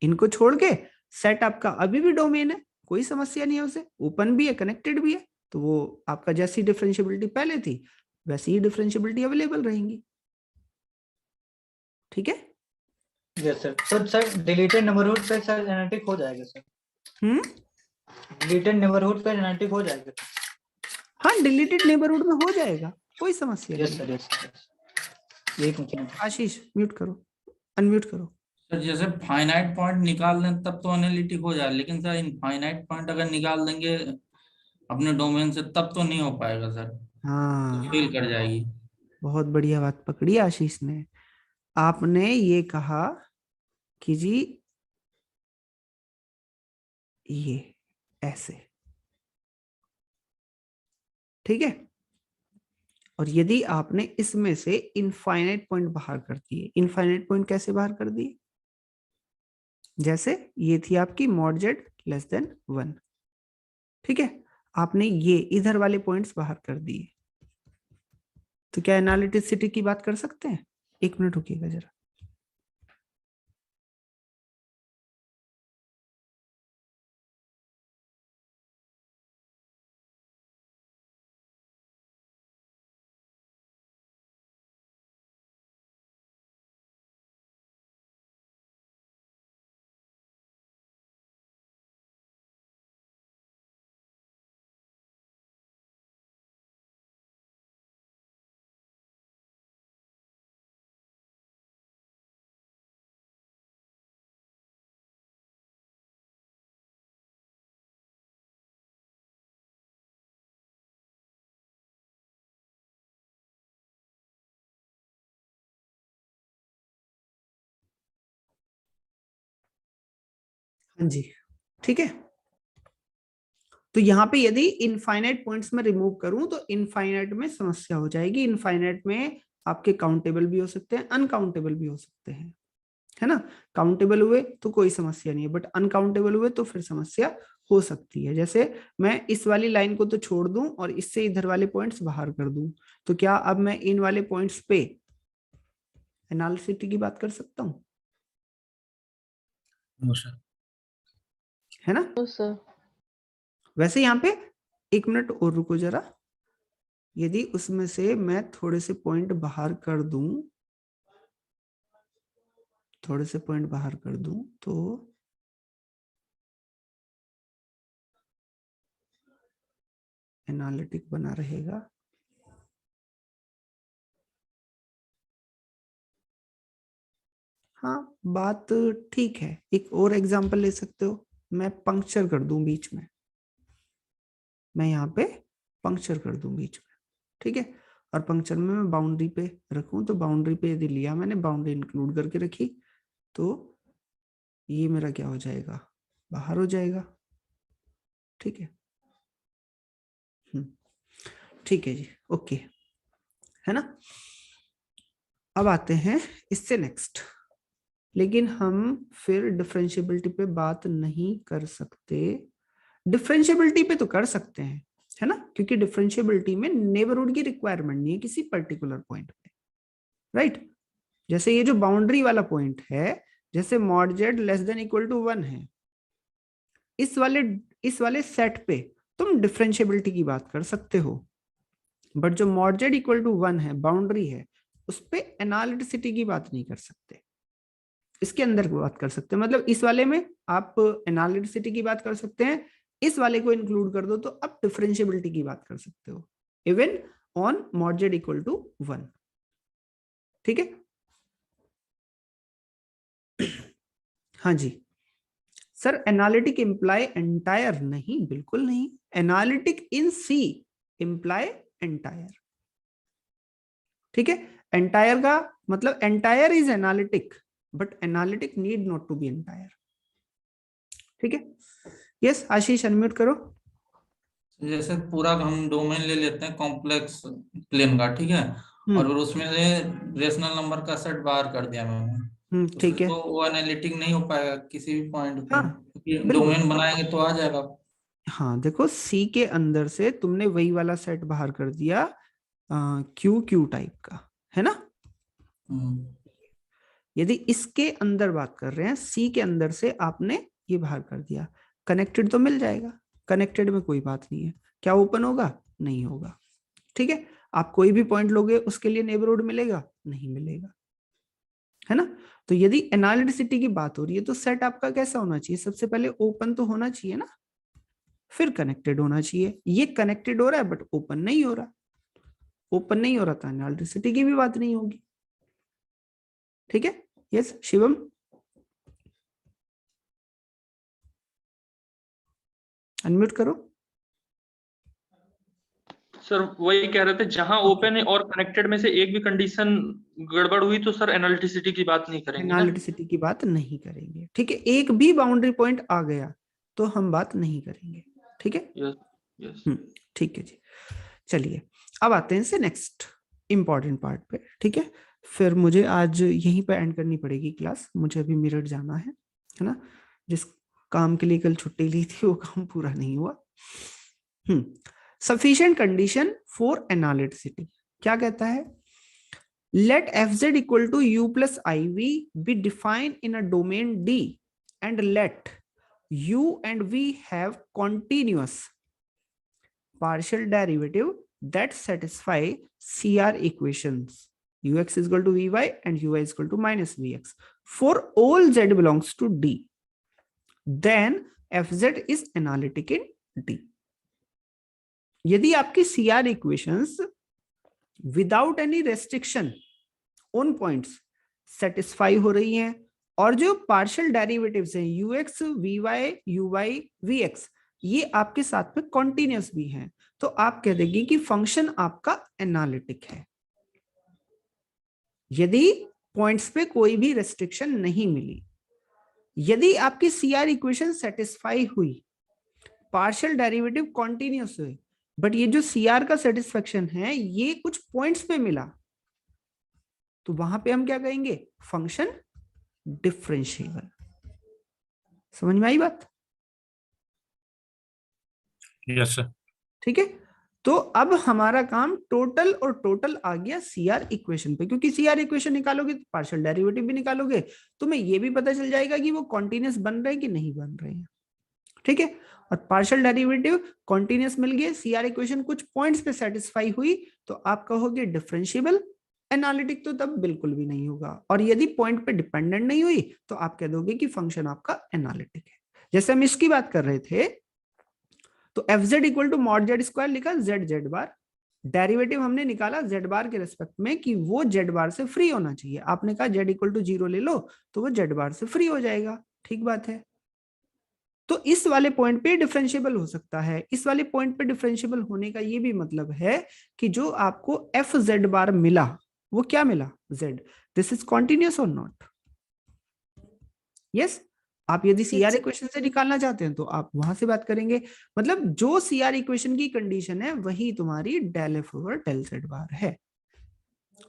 इनको छोड़ के सेट आपका अभी भी डोमेन है, कोई समस्या नहीं है उसे, ओपन भी है, कनेक्टेड भी है, तो वो आपका जैसी डिफरेंशिएबिलिटी पहले थी वैसी ही डिफरेंशिएबिलिटी अवेलेबल रहेंगी। ठीक है। Yes sir. Sir deleted neighbourhood पे सर एनालिटिक हो जाएगा सर? डिलीटेड नेबरहुड पे एनालिटिक हो जाएगा? हाँ, डिलीटेड नेबरहुड में हो जाएगा, कोई समस्या नहीं। यस सर, यस सर, यही पूछना था। आशीष म्यूट करो, अनम्यूट करो। सर जैसे फाइनाइट पॉइंट निकाल लें तब तो एनालिटिक हो जाए, लेकिन सर इनफाइनाइट पॉइंट अगर निकाल देंगे अपने डोमेन से तब तो नहीं हो पाएगा सर, हाँ, फेल कर जाएगी। बहुत बढ़िया बात पकड़ी आशीष ने। आपने ये कहा कि जी ये ऐसे, ठीक है, और यदि आपने इसमें से इनफाइनाइट पॉइंट बाहर कर दिए, इनफाइनाइट पॉइंट कैसे बाहर कर दिए, जैसे ये थी आपकी मॉड जेड लेस देन 1, ठीक है, आपने ये इधर वाले पॉइंट्स बाहर कर दिए, तो क्या एनालिटिसिटी की बात कर सकते हैं? 1 मिनट रुकिएगा जरा। हाँ जी, ठीक है। तो यहाँ पे यदि इनफाइनाइट पॉइंट्स में रिमूव करूं तो इनफाइनाइट में समस्या हो जाएगी। इनफाइनाइट में आपके काउंटेबल भी हो सकते हैं, अनकाउंटेबल भी हो सकते हैं, है ना। काउंटेबल हुए तो कोई समस्या नहीं है, बट अनकाउंटेबल हुए तो फिर समस्या हो सकती है। जैसे मैं इस वाली लाइन को तो छोड़ दूं और इससे इधर वाले पॉइंट्स बाहर कर दूं, तो क्या अब मैं इन वाले पॉइंट्स पे एनालिसिटी की बात कर सकता हूं? है ना। सर वैसे यहाँ पे 1 मिनट और रुको जरा, यदि उसमें से मैं थोड़े से पॉइंट बाहर कर दूं, थोड़े से पॉइंट बाहर कर दूं तो एनालिटिक बना रहेगा। हाँ, बात ठीक है। एक और एग्जांपल ले सकते हो, मैं पंक्चर कर दूं बीच में, मैं यहाँ पे पंक्चर कर दूं बीच में, ठीक है, और पंक्चर में मैं बाउंड्री पे रखूं, तो बाउंड्री पे यदि लिया मैंने, बाउंड्री इंक्लूड करके रखी, तो ये मेरा क्या हो जाएगा, बाहर हो जाएगा, ठीक है। ठीक है जी, ओके, है ना। अब आते हैं इससे नेक्स्ट, लेकिन हम फिर डिफरेंशिएबिलिटी पे बात नहीं कर सकते। डिफरेंशिएबिलिटी पे तो कर सकते हैं, है ना, क्योंकि डिफरेंशिएबिलिटी में नेबरहुड की रिक्वायरमेंट नहीं है किसी पर्टिकुलर पॉइंट पे, राइट। जैसे ये जो बाउंड्री वाला पॉइंट है, जैसे mod Z less than equal to 1 है, इस वाले सेट पे तुम डिफरेंशिएबिलिटी की बात कर सकते हो, बट जो मॉड जेड इक्वल टू 1 है, बाउंड्री है, उस पे एनालिटिसिटी की बात नहीं कर सकते, इसके अंदर की बात कर सकते हैं। मतलब इस वाले में आप एनालिटिसिटी की बात कर सकते हैं, इस वाले को इंक्लूड कर दो तो आप डिफरेंशिएबिलिटी की बात कर सकते हो, even on mod Z equal to 1, ठीक है। हाँ जी सर, एनालिटिक इंप्लाई एंटायर? नहीं, बिल्कुल नहीं। Analytic in C imply entire, ठीक है। एंटायर का मतलब entire is analytic, but analytic need not to be entire, ठीक है। यस आशीष, अनम्यूट करो। जैसे पूरा हम डोमेन ले लेते हैं कॉम्प्लेक्स प्लेन का, ठीक है, और फिर उसमें से रेशनल नंबर का सेट बाहर कर दिया मैंने, ठीक है। तो वो एनालिटिक नहीं हो पाएगा किसी भी पॉइंट पे। हाँ, डोमेन बनाएंगे तो आ जाएगा। हाँ देखो, सी के अंदर से तुमने वही वाला सेट बाहर कर दिया क्यू क्यू टाइप का, है ना। यदि इसके अंदर बात कर रहे हैं, सी के अंदर से आपने ये बाहर कर दिया, कनेक्टेड तो मिल जाएगा, कनेक्टेड में कोई बात नहीं है। क्या ओपन होगा? नहीं होगा। ठीक है, आप कोई भी पॉइंट लोगे उसके लिए नेबरहुड मिलेगा? नहीं मिलेगा, है ना। तो यदि एनालिटिसिटी की बात हो रही है तो सेट आपका कैसा होना चाहिए? सबसे पहले ओपन तो होना चाहिए ना, फिर कनेक्टेड होना चाहिए। ये कनेक्टेड हो रहा है बट ओपन नहीं हो रहा। ओपन नहीं हो रहा था, एनालिटिसिटी की भी बात नहीं होगी। ठीक है, यस शिवम। अनम्यूट करो। सर वही कह रहे थे, जहां ओपन है और कनेक्टेड में से एक भी कंडीशन गड़बड़ हुई तो सर एनालिटिसिटी की बात नहीं करेंगे ना? एनालिटिसिटी की बात नहीं करेंगे। ठीक है, एक भी बाउंड्री पॉइंट आ गया तो हम बात नहीं करेंगे। ठीक है, यस यस। ठीक है जी। चलिए अब आते हैं से नेक्स्ट इंपॉर्टेंट पार्ट पे। ठीक है, फिर मुझे आज यहीं पे एंड करनी पड़ेगी क्लास, मुझे अभी मिरर जाना है ना। जिस काम के लिए कल छुट्टी ली थी वो काम पूरा नहीं हुआ। सफिशिएंट कंडीशन फॉर एनालिटिसिटी क्या कहता है? Let fz equal to u plus iv be defined in a domain D and let u and v have continuous partial derivative that satisfy CR equations ux is equal to vy and uy is equal to minus vx for all z belongs to D. Then fz is analytic in D. यदि आपकी CR equations without any restriction उन पॉइंट्स सेटिस्फाई हो रही हैं और जो पार्शियल डेरिवेटिव्स हैं ux, vy, uy, vx ये आपके साथ में कॉन्टिन्यूस भी हैं, तो आप कह देंगे कि फंक्शन आपका एनालिटिक है। यदि पॉइंट्स पे कोई भी रेस्ट्रिक्शन नहीं मिली, यदि आपकी CR इक्वेशन सेटिस्फाई हुई, पार्शियल डेरिवेटिव कॉन्टिन्यूस हुए, बट ये जो CR का सेटिस्फेक्शन है ये कुछ पॉइंट्स पे मिला, तो वहां पे हम क्या कहेंगे? Function differentiable. समझ में आई बात? Yes sir. ठीक है, तो अब हमारा काम टोटल और टोटल आ गया CR इक्वेशन पे, क्योंकि CR इक्वेशन निकालोगे तो पार्शियल डेरिवेटिव भी निकालोगे, तुम्हें ये भी पता चल जाएगा कि वो कॉन्टिन्यूस बन रहे हैं कि नहीं बन रहे हैं। ठीक है, और पार्शियल डेरिवेटिव कॉन्टिन्यूस मिल गए, CR इक्वेशन कुछ पॉइंट्स पे सेटिस्फाई हुई, तो आप कहोगे डिफरेंशिएबल। एनालिटिक तो तब बिल्कुल भी नहीं होगा। और यदि पॉइंट पे डिपेंडेंट नहीं हुई तो आप कह दोगे कि फंक्शन आपका एनालिटिक है। जैसे हम इसकी बात कर रहे थे तो fz equal to mod Z square लिखा, z जेड बार, डेरिवेटिव हमने निकाला z बार के रेस्पेक्ट में कि वो z बार से फ्री होना चाहिए। आपने कहा z इक्वल टू 0 ले लो तो वो z बार से फ्री हो जाएगा। ठीक बात है, तो इस वाले पॉइंट पे डिफरेंशिएबल हो सकता है। इस वाले पॉइंट पे डिफरेंशिएबल होने का ये भी मतलब है कि जो आपको एफ जेड बार मिला वो क्या मिला? z। दिस इज कॉन्टिन्यूस और नॉट? यस। आप यदि CR इक्वेशन से निकालना चाहते हैं तो आप वहां से बात करेंगे। मतलब जो CR इक्वेशन की कंडीशन है वही तुम्हारी del F over del z bar है।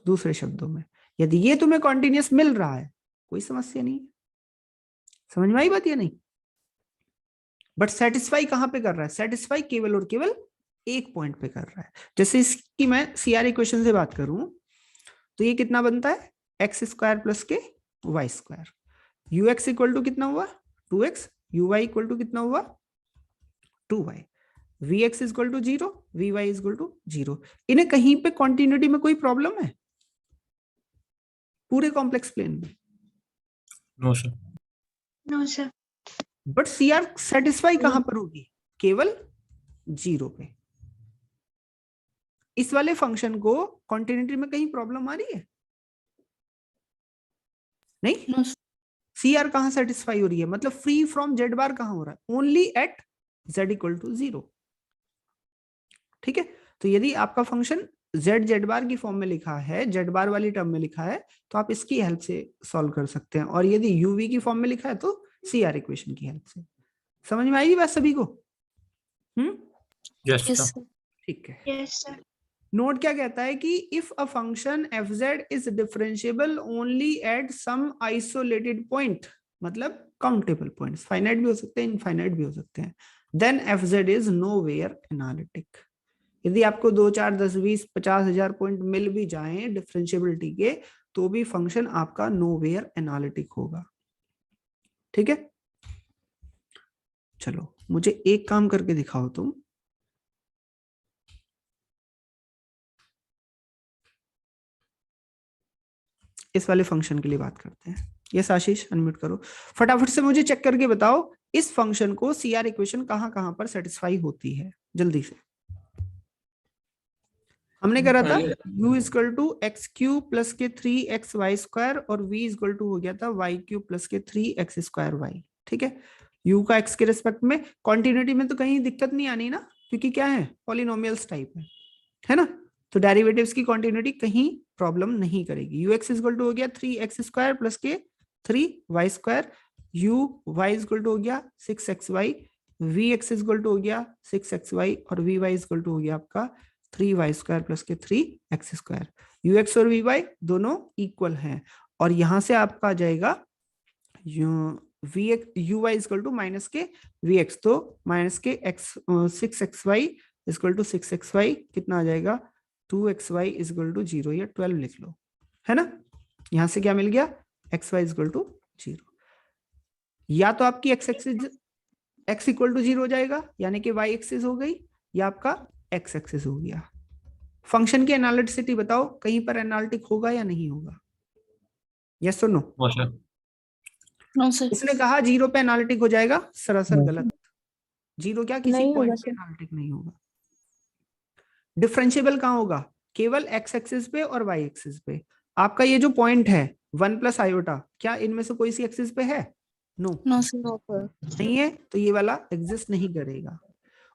दूसरे शब्दों में यदि ये तुम्हें कॉन्टिन्यूस मिल रहा है कोई समस्या नहीं। समझ में आई बात या नहीं? बट सेटिस्फाई कहां पे कर रहा है? सेटिस्फाई केवल और केवल एक पॉइंट पे कर रहा है। जैसे इसकी मैं CR इक्वेशन से बात करूं तो ये कितना बनता है? X square plus K Y square. ux equal to कितना हुआ? 2x। uy इक्वल टू कितना हुआ? 2y। vx equal to 0, vy equal to 0। इन्हें कहीं पे कॉन्टिन्यूटी में कोई प्रॉब्लम है पूरे कॉम्प्लेक्स प्लेन में? No sir. No sir. But CR satisfy कहां पर होगी? केवल 0 पे। इस वाले फंक्शन को कॉन्टिन्यूटी में कहीं प्रॉब्लम आ रही है? नहीं। CR कहां सेटिस्फाई हो रही है? मतलब फ्री फ्रॉम z बार कहां हो रहा है? Only at z equal to 0। ठीक है, तो यदि आपका फंक्शन z बार की फॉर्म में लिखा है, z बार वाली टर्म में लिखा है, तो आप इसकी हेल्प से सॉल्व कर सकते हैं। और यदि uv की फॉर्म में लिखा है तो CR इक्वेशन की हेल्प से। समझ में आएगी बात सभी को? Yes sir. ठीक है। Yes sir. नोट क्या कहता है कि if a function fz is differentiable only at some isolated point, मतलब काउंटेबल पॉइंट्स, फाइनाइट भी हो सकते हैं, इनफाइनाइट भी हो सकते हैं, then F Z is nowhere analytic. यदि आपको 2, 4, 10, 20, 50,000 पॉइंट मिल भी जाएं डिफरेंशिएबिलिटी के, तो भी फंक्शन आपका नोवेयर एनालिटिक होगा। ठीक है, चलो मुझे एक काम करके दिखाओ तुम। इस वाले फंक्शन के लिए बात करते हैं। यस आशीष, अनम्यूट करो। फटाफट से मुझे चेक करके बताओ इस फंक्शन को सीआर इक्वेशन कहां कहां पर सेटिस्फाई होती है, जल्दी से। हमने करा था u equal to X cube plus K 3x Y square और v इक्वल टू हो गया था y cube plus K 3x square y। ठीक है, u का x के रिस्पेक्ट में, कॉन्टिन्यूटी में तो कहीं दिक्कत नहीं आनी ना, क्योंकि क्या है, पॉलिनोमियल्स टाइप है ना, तो डेरिवेटिव्स की कॉन्टिन्यूटी कहीं प्रॉब्लम नहीं करेगी। ux इक्वल टू हो गया 3x square plus K 3y square, u y equal to हो गया 6xy, vx इक्वल टू हो गया 6xy और vy इक्वल टू हो गया आपका 3y square plus K 3x square. ux और vy दोनों इक्वल हैं और यहां से आपका आ जाएगा uy इक्वल टू माइनस के vx, तो माइनस के 6xy इक्वल टू 6xy कितना आ जाएगा, 2xy इक्वल टू 0 या 12 लिख लो, है ना। यहां से क्या मिल गया, xy इक्वल टू 0। या तो आपकी x इक्वल टू 0 हो जाएगा यानी कि y एक्सिस हो गई, या आपका x एक्सिस हो गया। फंक्शन की एनालिटिसिटी बताओ, कहीं पर एनालिटिक होगा या नहीं होगा, यस और नो? No sir. इसने कहा 0 पे एनालिटिक हो जाएगा, सरासर गलत। 0 क्या किसी पॉइंट पे एनालिटिक नहीं होगा। डिफरेंशिएबल कहां होगा, केवल x एक्सिस पे और y एक्सिस पे। आपका ये जो पॉइंट है 1 प्लस आयोटा, क्या इनमें से कोई सी एक्सिस पे है? नो नहीं है, तो ये वाला एग्जिस्ट नहीं करेगा।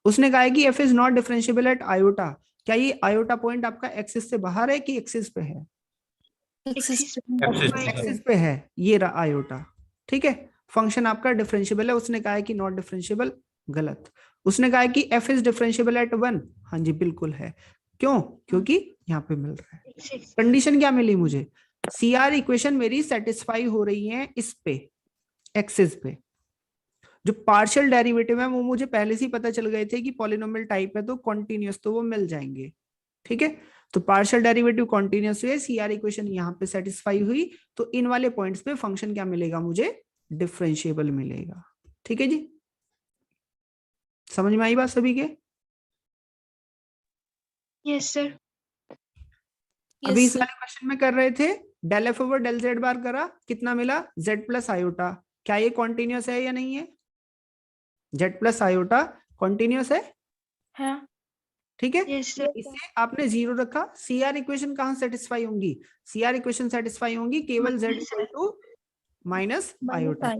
उसने कहा है कि f is not differentiable eight iota, क्या ये आयोटा पॉइंट आपका एक्सिस से बाहर है कि एक्सिस पे है? एक्सिस पे है, ये रहा आयोटा। ठीक है, फंक्शन आपका डिफरेंशिएबल है। उसने कहा है कि नॉट डिफरेंशिएबल, गलत। उसने कहा है कि f इज डिफरेंशिएबल एट 1, हाँ जी बिल्कुल है। क्यों? क्योंकि यहाँ पे मिल रहा है। कंडीशन क्या मिली मुझे, सीआर इक्वेशन मेरी सेटिस्फाई हो रही है इस पे, एक्सिस पे। जो पार्शियल डेरिवेटिव है वो मुझे पहले से ही पता चल गए थे कि पॉलिनोमियल टाइप है तो कॉन्टिन्यूअस, तो वो मिल जाएंगे। ठीक है, तो पार्शियल डेरिवेटिव कॉन्टिन्यूअस हुए, सीआर इक्वेशन यहाँ पे सेटिस्फाई हुई, तो इन वाले पॉइंट्स पे फंक्शन क्या मिलेगा मुझे, डिफरेंशिएबल मिलेगा। ठीक है जी, समझ में आई बात सभी के? Yes sir. अभी इस वाले क्वेश्चन में कर रहे थे, del F over del z bar करा, कितना मिला, जेड प्लस आयोटा। क्या ये कॉन्टिन्यूअस है या नहीं है? जेड प्लस आयोटा कॉन्टिन्यूअस है, हाँ। ठीक है। Yes sir. इसे आपने 0 रखा, सीआर इक्वेशन कहां सेटिस्फाई होंगी, सीआर इक्वेशन सेटिस्फाई होंगी केवल z equal to minus iota.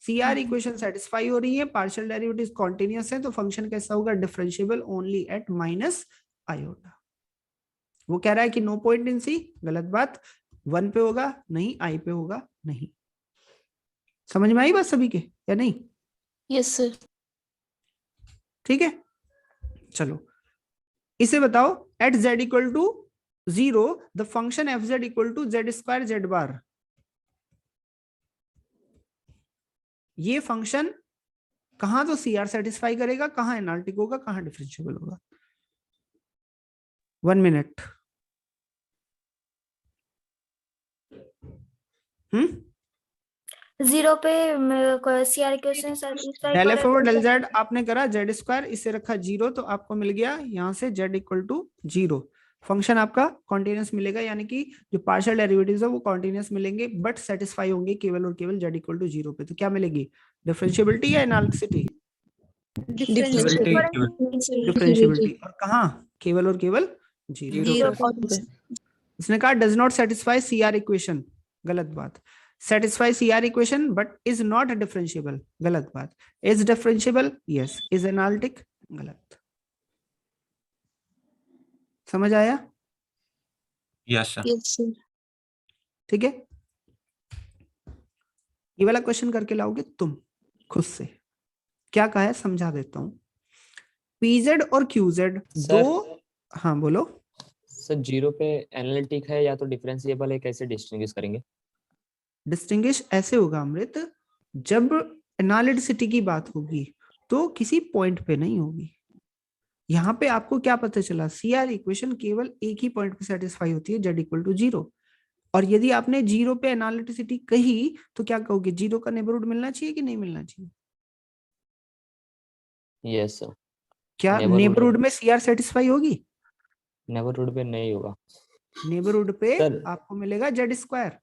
CR equation satisfy हो रही है, पार्शियल डेरिवेटिव कॉन्टिन्यूअस है, तो फंक्शन कैसा होगा, differentiable only at minus iota. वो कह रहा है कि नो पॉइंट इन सी, गलत बात। 1 पे होगा नहीं, आई पे होगा नहीं। समझ में आई बात सभी के या नहीं? Yes sir. ठीक है, चलो इसे बताओ, at z equal to 0 the function F Z equal to z square z bar. ये फंक्शन कहां तो सीआर सेटिस्फाई करेगा, कहां एनालिटिक होगा, कहां डिफरेंशिएबल होगा। 1 मिनट। 0 पे CR equation satisfy del F over del Z आपने करा जेड स्क्वायर, इसे रखा 0, तो आपको मिल गया यहां से z इक्वल टू 0। फंक्शन आपका कॉन्टिन्यूअस मिलेगा, यानी कि जो पार्शियल डेरिवेटिव्स है वो कॉन्टिन्यूअस मिलेंगे, बट सेटिस्फाई होंगे केवल और केवल z इक्वल टू 0 पे। तो क्या मिलेगी, डिफरेंशिएबिलिटी या एनालिसिटी? डिफरेंशिएबिलिटी। और कहां, केवल और केवल 0। इसने कहा does not satisfy CR equation, गलत बात। Satisfy CR equation but is not differentiable, गलत बात। Is differentiable, yes. Is analytic, गलत। समझ आया? Yes sir. ठीक है, ये वाला क्वेश्चन करके लाओगे तुम खुद से। क्या कहा है समझा देता हूं। पीजेड और क्यूजेड दो, हाँ बोलो सर। 0 पे एनालिटिक है या तो डिफरेंशिएबल है, कैसे डिस्टिंग्विश करेंगे? डिस्टिंग्विश ऐसे होगा अमृत जब एनालिटिसिटी की बात होगी तो किसी पॉइंट पे नहीं होगी। यहाँ पे आपको क्या पता चला, सीआर इक्वेशन केवल एक ही पॉइंट पे सेटिस्फाई होती है, z इक्वल टू 0। और यदि आपने 0 पे एनालिटिसिटी कही तो क्या कहोगे, 0 का नेबरहुड मिलना चाहिए कि नहीं मिलना चाहिए? Yes sir. क्या नेबरहुड में सीआर सेटिस्फाई होगी? नेबरहुड पे नहीं होगा नेबरहुड पे सर। आपको मिलेगा जेड स्क्वायर,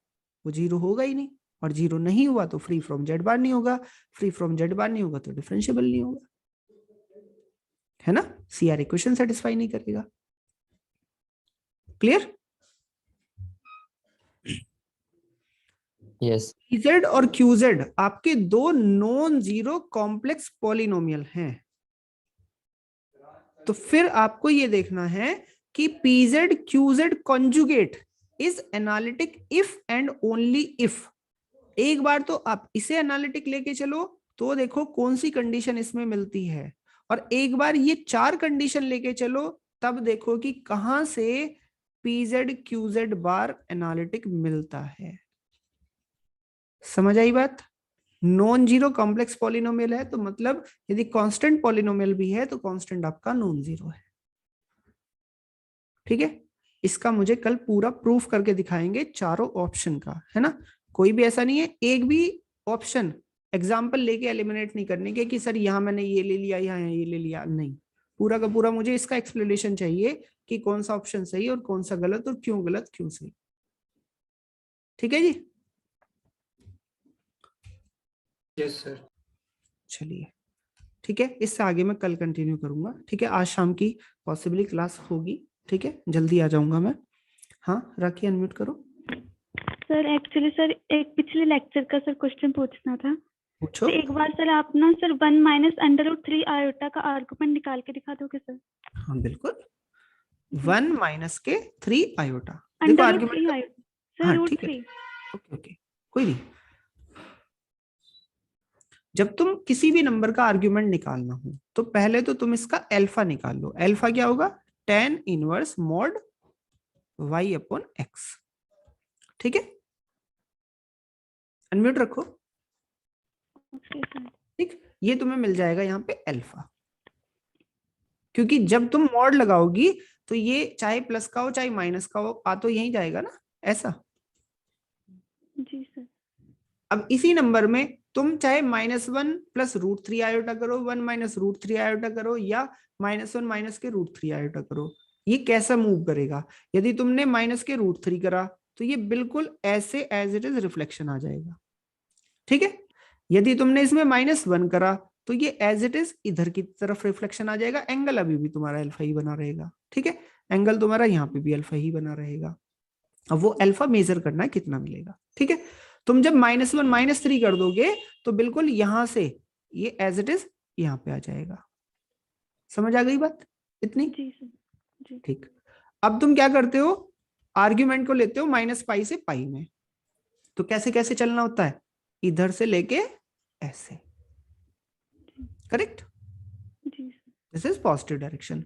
वो 0 होगा ही नहीं, और 0 नहीं हुआ तो फ्री फ्रॉम जेड बार नहीं होगा, फ्री फ्रॉम जेड बार नहीं होगा तो डिफरेंशिएबल नहीं होगा, है ना? सीआर इक्वेशन सेटिस्फाई नहीं करेगा। क्लियर? यस। pz और qz आपके दो नॉन जीरो कॉम्प्लेक्स पॉलिनोमियल हैं, तो फिर आपको ये देखना है कि pz qz conjugate is analytic if and only if. एक बार तो आप इसे एनालिटिक लेके चलो तो देखो कौन सी कंडीशन इसमें मिलती है, और एक बार ये 4 कंडीशन लेके चलो तब देखो कि कहां से pz qz बार एनालिटिक मिलता है। समझ आई बात? नॉन जीरो कॉम्प्लेक्स पॉलिनोमियल है तो मतलब यदि कांस्टेंट पॉलिनोमियल भी है तो कांस्टेंट आपका नॉन जीरो है। ठीक है, इसका मुझे कल पूरा प्रूफ करके दिखाएंगे चारों ऑप्शन का, है ना? कोई भी ऐसा नहीं है एक भी ऑप्शन एग्जाम्पल लेके एलिमिनेट नहीं करने के कि सर यहाँ मैंने ये ले लिया, यहाँ ये ले लिया, नहीं। पूरा का पूरा मुझे इसका एक्सप्लेनेशन चाहिए कि कौन सा ऑप्शन सही और कौन सा गलत, और क्यों गलत क्यों सही। ठीक है जी? Yes sir. चलिए ठीक है, इससे आगे मैं कल कंटिन्यू करूंगा। ठीक है, आज शाम की पॉसिबली क्लास होगी। ठीक है, जल्दी आ जाऊंगा मैं। हाँ राखी अनम्यूट करो। सर एक्चुअली सर एक पिछले लेक्चर का सर क्वेश्चन पूछना था। पूछो। तो एक बार सर आप ना sir 1 minus under root 3 iota का आर्गुमेंट निकाल के दिखा दोगे सर? हाँ बिल्कुल, 1 माइनस के 3 आयोटा। देखो under root argument 3 iota sir, हाँ रूट ठीक है, 3। ओके ओके कोई नहीं। जब तुम किसी भी नंबर का आर्गुमेंट निकालना हो तो पहले तो तुम इसका अल्फा निकाल लो। अल्फा क्या होगा? tan inverse mod y upon x। ठीक है, अनम्यूट रखो। ठीक, ये तुम्हें मिल जाएगा यहाँ पे अल्फा, क्योंकि जब तुम मॉड लगाओगी तो ये चाहे प्लस का हो चाहे माइनस का हो आ तो यही जाएगा ना, ऐसा। जी सर। अब इसी नंबर में तुम चाहे -1 प्लस √3 आयोटा करो, 1 माइनस √3 आयोटा करो, या -1 माइनस के √3 आयोटा करो, ये कैसा मूव करेगा? यदि तुमने माइनस के √3 करा तो ये बिल्कुल ऐसे एज इट इज रिफ्लेक्शन आ जाएगा। ठीक है, यदि तुमने इसमें -1 करा तो ये एज इट इज इधर की तरफ रिफ्लेक्शन आ जाएगा। एंगल अभी भी तुम्हारा अल्फा ही बना रहेगा। ठीक है, एंगल तुम्हारा यहाँ पे भी अल्फा ही बना रहेगा। अब वो अल्फा मेजर करना है कितना मिलेगा। ठीक है, तुम जब -1 -3 कर दोगे तो बिल्कुल यहां से ये एज इट इज यहाँ पे आ जाएगा। समझ आ गई बात इतनी? जी सर। ठीक, अब तुम क्या करते हो, आर्ग्यूमेंट को लेते हो -π से π में। तो कैसे कैसे चलना होता है, इधर से लेके ऐसे। Correct? This is positive direction.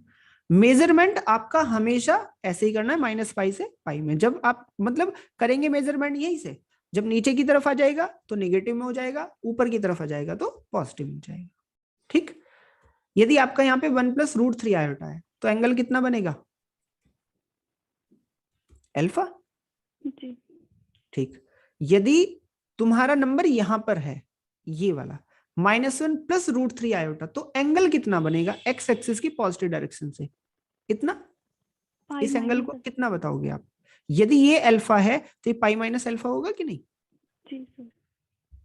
Measurement आपका हमेशा ऐसे ही करना है, -π से π में। जब आप मतलब करेंगे मेजरमेंट यहीं से, जब नीचे की तरफ आ जाएगा तो नेगेटिव में हो जाएगा, ऊपर की तरफ आ जाएगा तो पॉजिटिव में हो जाएगा। ठीक, यदि आपका यहाँ पे 1 प्लस √3 आयोटा है तो एंगल कितना बनेगा? अल्फा। जी। ठीक, यदि तुम्हारा नंबर यहां पर है ये वाला -1 प्लस √3 आयोटा, तो एंगल कितना बनेगा एक्स एक्सिस की पॉजिटिव डायरेक्शन से? इतना। इस एंगल को कितना बताओगे आप? यदि ये अल्फा है तो ये पाई माइनस अल्फा होगा कि नहीं? जी सर।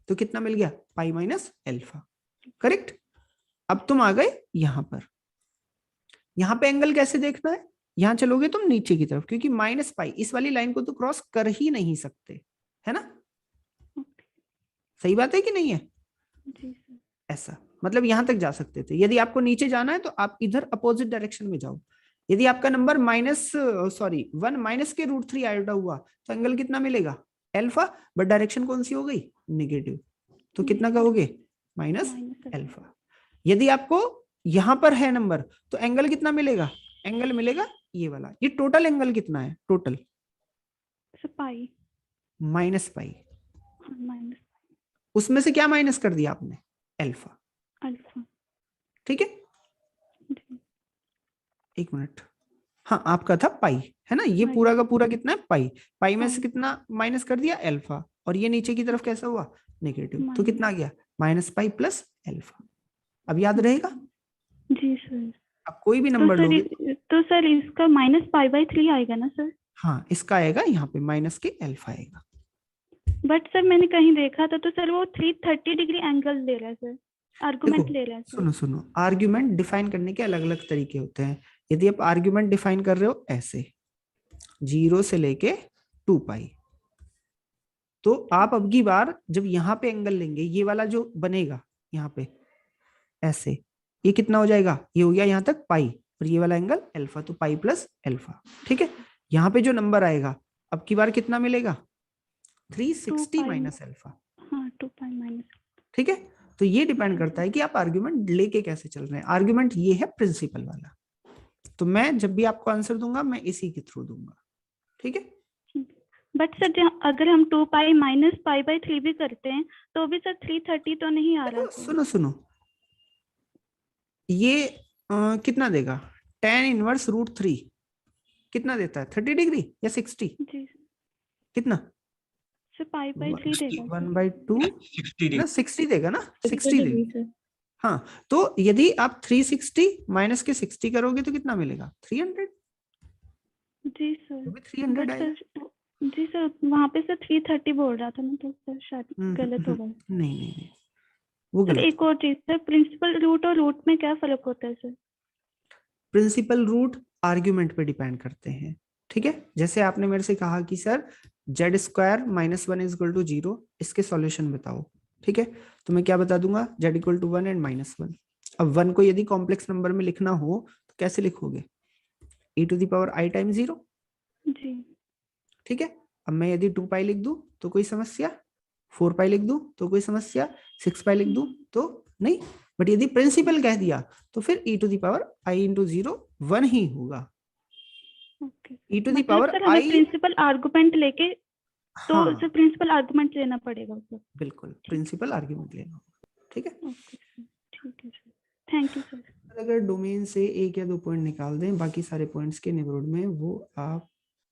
तो कितना मिल गया? Pi minus alpha. करेक्ट। अब तुम आ गए यहां पर। यहां पे एंगल कैसे देखना है? यहां चलोगे तुम नीचे की तरफ, क्योंकि -π इस वाली लाइन को तो क्रॉस कर ही नहीं सकते, है ना? सही बात है कि नहीं है? जी सर। ऐसा मतलब यहां तक जा सकते थे। यदि आपको नीचे जाना है तो आप इधर अपोजिट डायरेक्शन में जाओ। यदि आपका नंबर 1 माइनस के √3 आयोटा हुआ तो एंगल कितना मिलेगा? अल्फा, बट डायरेक्शन कौन सी हो गई? नेगेटिव। तो कितना कहोगे? Minus alpha. यदि आपको यहां पर है नंबर तो एंगल कितना मिलेगा? एंगल मिलेगा ये वाला। ये टोटल एंगल कितना है? Total pi -π। माइनस। उसमें से क्या माइनस कर दिया आपने, अल्फा। अल्फा। ठीक है, एक मिनट, हाँ आपका था पाई, है ना, ये पूरा का पूरा कितना है पाई, पाई में से कितना माइनस कर दिया अल्फा, और ये नीचे की तरफ कैसा हुआ नेगेटिव, तो कितना गया माइनस पाई प्लस अल्फा। अब याद रहेगा? जी सर। अब कोई भी नंबर लोगे तो सर इसका -π/3 आएगा ना सर? हाँ, इसका आएगा यहाँ पे माइनस के अल्फा आएगा। बट सर मैंने कहीं देखा था तो सर वो 330 डिग्री एंगल दे रहा है सर, आर्गुमेंट ले रहा है सर। सुनो, आर्ग्यूमेंट डिफाइन करने के अलग अलग तरीके होते हैं। यदि आप आर्ग्यूमेंट डिफाइन कर रहे हो ऐसे 0 से लेके 2 पाई, तो आप अब की बार जब यहाँ पे एंगल लेंगे, ये वाला जो बनेगा यहाँ पे ऐसे, ये कितना हो जाएगा, ये हो गया यहाँ तक पाई, और ये वाला एंगल अल्फा, तो पाई प्लस अल्फा। ठीक है, यहाँ पे जो नंबर आएगा अब की बार कितना मिलेगा, 360 माइनस अल्फा। हाँ, 2 पाई माइनस। ठीक है, तो ये डिपेंड करता है कि आप आर्ग्यूमेंट लेके कैसे चल रहे हैं। आर्ग्यूमेंट ये है प्रिंसिपल वाला, तो मैं जब भी आपको आंसर दूंगा मैं इसी के थ्रू दूंगा। ठीक है, बट सर अगर हम 2 पाई माइनस π/3 भी करते हैं तो भी सर 330 तो नहीं आ रहा। सुनो, ये कितना देगा, tan इनवर्स √3 कितना देता है, 30 डिग्री या 60? जी कितना सर, π/3 देगा 1/2 60 देगा ना, 60 देगा। हाँ, तो यदि आप 360 माइनस के 60 करोगे तो कितना मिलेगा, 300। जी सर, 300 आएगा। जी सर, वहाँ पे सर 330 बोल रहा था ना, तो सर शायद गलत होगा। नहीं, वो सर गलत। एक और चीज सर, प्रिंसिपल रूट और रूट में क्या फर्क होता है सर? प्रिंसिपल रूट आर्ग्यूमेंट पे डिपेंड करते हैं। ठीक है, जैसे आपने मेरे से कहा कि सर z² - 1 = 0, इसके सॉल्यूशन बताओ। ठीक है, तो मैं क्या बता दूंगा, z = 1 एंड -1। अब 1 को यदि कॉम्प्लेक्स नंबर में लिखना हो तो कैसे लिखोगे, e⁻i × 0। जी। ठीक है, अब मैं यदि 2 पाई लिख दूं तो कोई समस्या, 4 पाई लिख दूं तो कोई समस्या, 6 पाई लिख दूं तो नहीं। बट यदि प्रिंसिपल कह दिया तो फिर e⁻i × 0 1 ही होगा। e⁻i प्रिंसिपल आर्गुमेंट लेके, तो हाँ, सर प्रिंसिपल आर्गुमेंट लेना पड़ेगा सर। बिल्कुल प्रिंसिपल आर्ग्यूमेंट लेना होगा। ठीक है, ठीक है सर, थैंक यू सर। अगर डोमेन से 1 या 2 पॉइंट निकाल दें, बाकी सारे पॉइंट्स के नेबरहुड में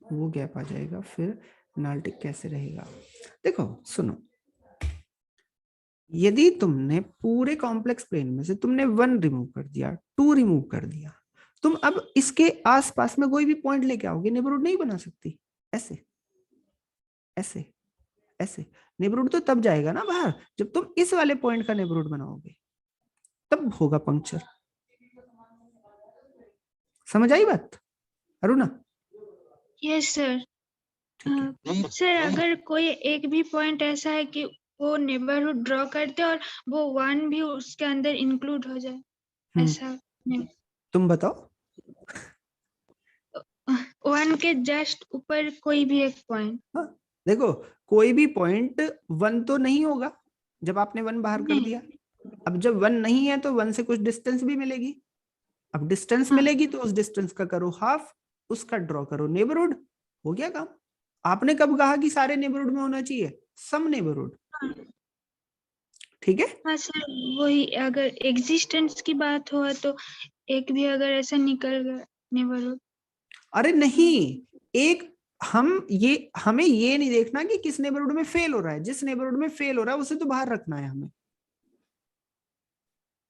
वो गैप आ जाएगा, फिर एनालिटिक कैसे रहेगा। देखो सुनो, यदि तुमने पूरे कॉम्प्लेक्स प्लेन में से तुमने 1 रिमूव कर दिया, 2 रिमूव कर दिया, तुम अब इसके आसपास में कोई भी पॉइंट लेके आओगे, नेबरहुड नहीं बना सकती। ऐसे ऐसे ऐसे नेबरहुड तो तब जाएगा ना बाहर जब तुम इस वाले पॉइंट का नेबरहुड बनाओगे, तब होगा पंक्चर। समझ आई बात अरुणा? Yes sir. सर अगर कोई एक भी पॉइंट ऐसा है कि वो नेबरहुड ड्रॉ करते और वो 1 भी उसके अंदर इंक्लूड हो जाए, ऐसा तुम बताओ। 1 के जस्ट ऊपर कोई भी एक पॉइंट। देखो कोई भी पॉइंट 1 तो नहीं होगा जब आपने 1 बाहर कर दिया। अब जब 1 नहीं है तो 1 से कुछ डिस्टेंस भी मिलेगी। अब डिस्टेंस मिलेगी तो उस डिस्टेंस का करो हाफ, उसका ड्रॉ करो नेबरहुड, हो गया काम। आपने कब कहा कि सारे नेबरहुड में होना चाहिए, सम नेबरहुड। ठीक है, हाँ सर, वही अगर एग्जिस्टेंस की बात हुआ तो एक भी अगर ऐसा निकल गया नेबरहुड। अरे नहीं, एक हमें ये नहीं देखना कि किस नेबरहुड में फेल हो रहा है, जिस नेबरहुड में फेल हो रहा है उसे तो बाहर रखना है हमें।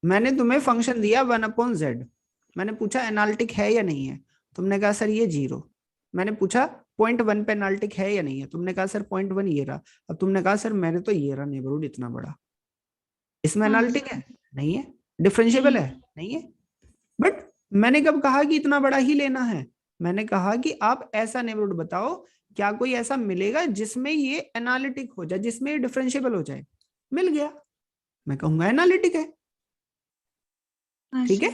मैंने तुम्हें फंक्शन दिया 1/z, मैंने पूछा एनालिटिक है या नहीं है, तुमने कहा सर ये 0। मैंने पूछा पॉइंट 1 पे एनालिटिक है या नहीं है, तुमने कहा सर पॉइंट 1 ये रहा। अब तुमने कहा सर मैंने तो ये रहा नेबरहुड इतना बड़ा, इसमें एनालिटिक है नहीं है, डिफरेंशिएबल है नहीं है। बट मैंने कब कहा कि इतना बड़ा ही लेना है, मैंने कहा कि आप ऐसा नेबरहुड बताओ, क्या कोई ऐसा मिलेगा जिसमें ये एनालिटिक हो जाए, जिसमें ये डिफरेंशिएबल हो जाए। मिल गया, मैं कहूंगा एनालिटिक है। ठीक है,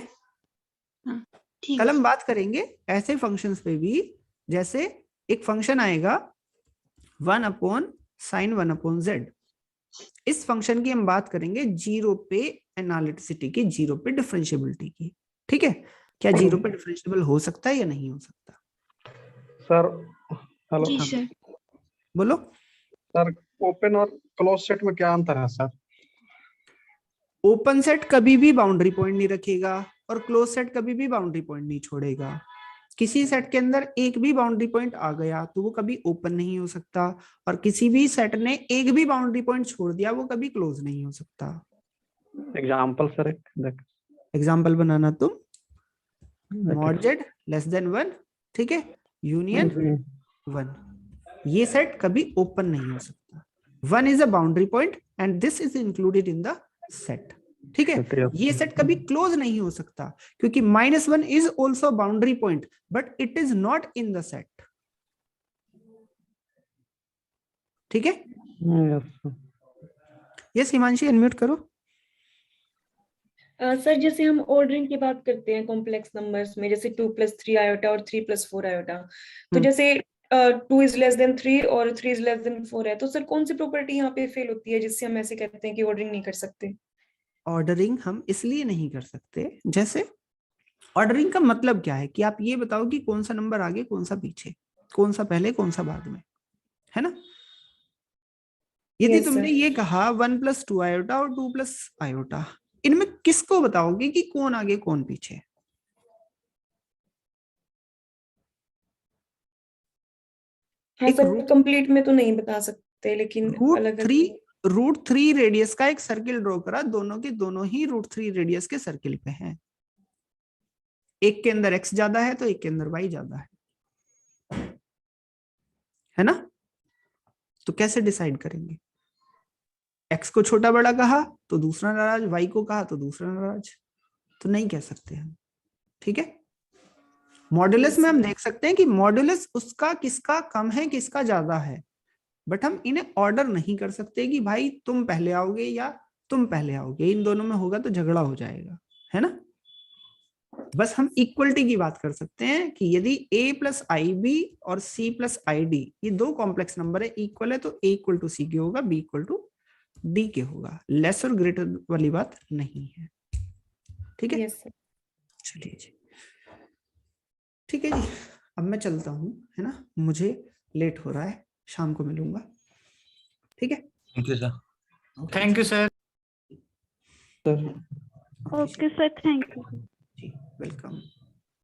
कल हम बात करेंगे ऐसे फंक्शंस पे भी, जैसे एक फंक्शन आएगा 1/sin 1/z। इस फंक्शन की हम बात करेंगे 0 पे एनालिटिसिटी की, 0 पे डिफरेंशिएबिलिटी की। ठीक है, क्या 0 पे डिफरेंशिएबल हो सकता है या नहीं हो सकता? Sir hello. जी सर। बोलो सर, ओपन और क्लोज सेट में क्या अंतर है सर? ओपन सेट कभी भी बाउंड्री पॉइंट नहीं रखेगा और क्लोज सेट कभी भी बाउंड्री पॉइंट नहीं छोड़ेगा। किसी सेट के अंदर एक भी बाउंड्री पॉइंट आ गया तो वो कभी ओपन नहीं हो सकता, और किसी भी सेट ने एक भी बाउंड्री पॉइंट छोड़ दिया वो कभी क्लोज नहीं हो सकता। एग्जांपल सर एक एग्जांपल बनाना तुम, मॉड जेड लेस देन 1, ठीक है, यूनियन 1, ये सेट कभी ओपन नहीं हो सकता। 1 is a boundary point and this is included in the set, ठीक है। ये सेट कभी क्लोज नहीं हो सकता क्योंकि -1 is also boundary point but it is not in the set, ठीक है। यस हिमांशी, अनम्यूट करो। सर जैसे हम ऑर्डरिंग की बात करते हैं कॉम्प्लेक्स नंबर्स में, जैसे 2 + 3 आयोटा और 3 + 4 आयोटा, तो जैसे 2 इज लेस देन 3 और 3 इज लेस देन 4 है, तो सर कौन सी प्रॉपर्टी यहाँ पे फेल होती है जिससे हम ऐसे कहते हैं कि ऑर्डरिंग नहीं कर सकते? ऑर्डरिंग हम इसलिए नहीं कर सकते, जैसे ऑर्डरिंग का मतलब क्या है कि आप ये बताओ कि कौन सा नंबर आगे कौन सा पीछे, कौन सा पहले कौन सा बाद में, है ना। यदि तुमने ये कहा 1 + 2 आयोटा और 2 + आयोटा, इनमें किसको बताओगे कि कौन आगे कौन पीछे? हाँ सर, कंप्लीट में तो नहीं बता सकते, लेकिन अलग √3 रेडियस का एक सर्किल ड्रॉ करा, दोनों के दोनों ही √3 रेडियस के सर्किल पे हैं। एक के अंदर x ज्यादा है तो एक के अंदर y ज्यादा है ना। तो कैसे डिसाइड करेंगे? x को छोटा बड़ा कहा तो दूसरा नाराज, y को कहा तो दूसरा नाराज, तो नहीं कह सकते हम, ठीक है। मॉड्यूलस में हम देख सकते हैं कि मॉड्यूलस उसका किसका कम है किसका ज्यादा है, बट हम इन्हें ऑर्डर नहीं कर सकते कि भाई तुम पहले आओगे या तुम पहले आओगे, इन दोनों में होगा तो झगड़ा हो जाएगा, है ना। बस हम इक्वलिटी की बात कर सकते हैं कि यदि a + ib और c + id ये दो कॉम्प्लेक्स नंबर है, इक्वल है, तो a = c के होगा, b = d के होगा, लेस और ग्रेटर वाली बात नहीं है, ठीक है। चलिए जी, ठीक है जी, अब मैं चलता हूँ, है ना, मुझे लेट हो रहा है, शाम को मिलूंगा, ठीक है। Thank you sir. Thank you sir. Okay sir, thank you. जी वेलकम।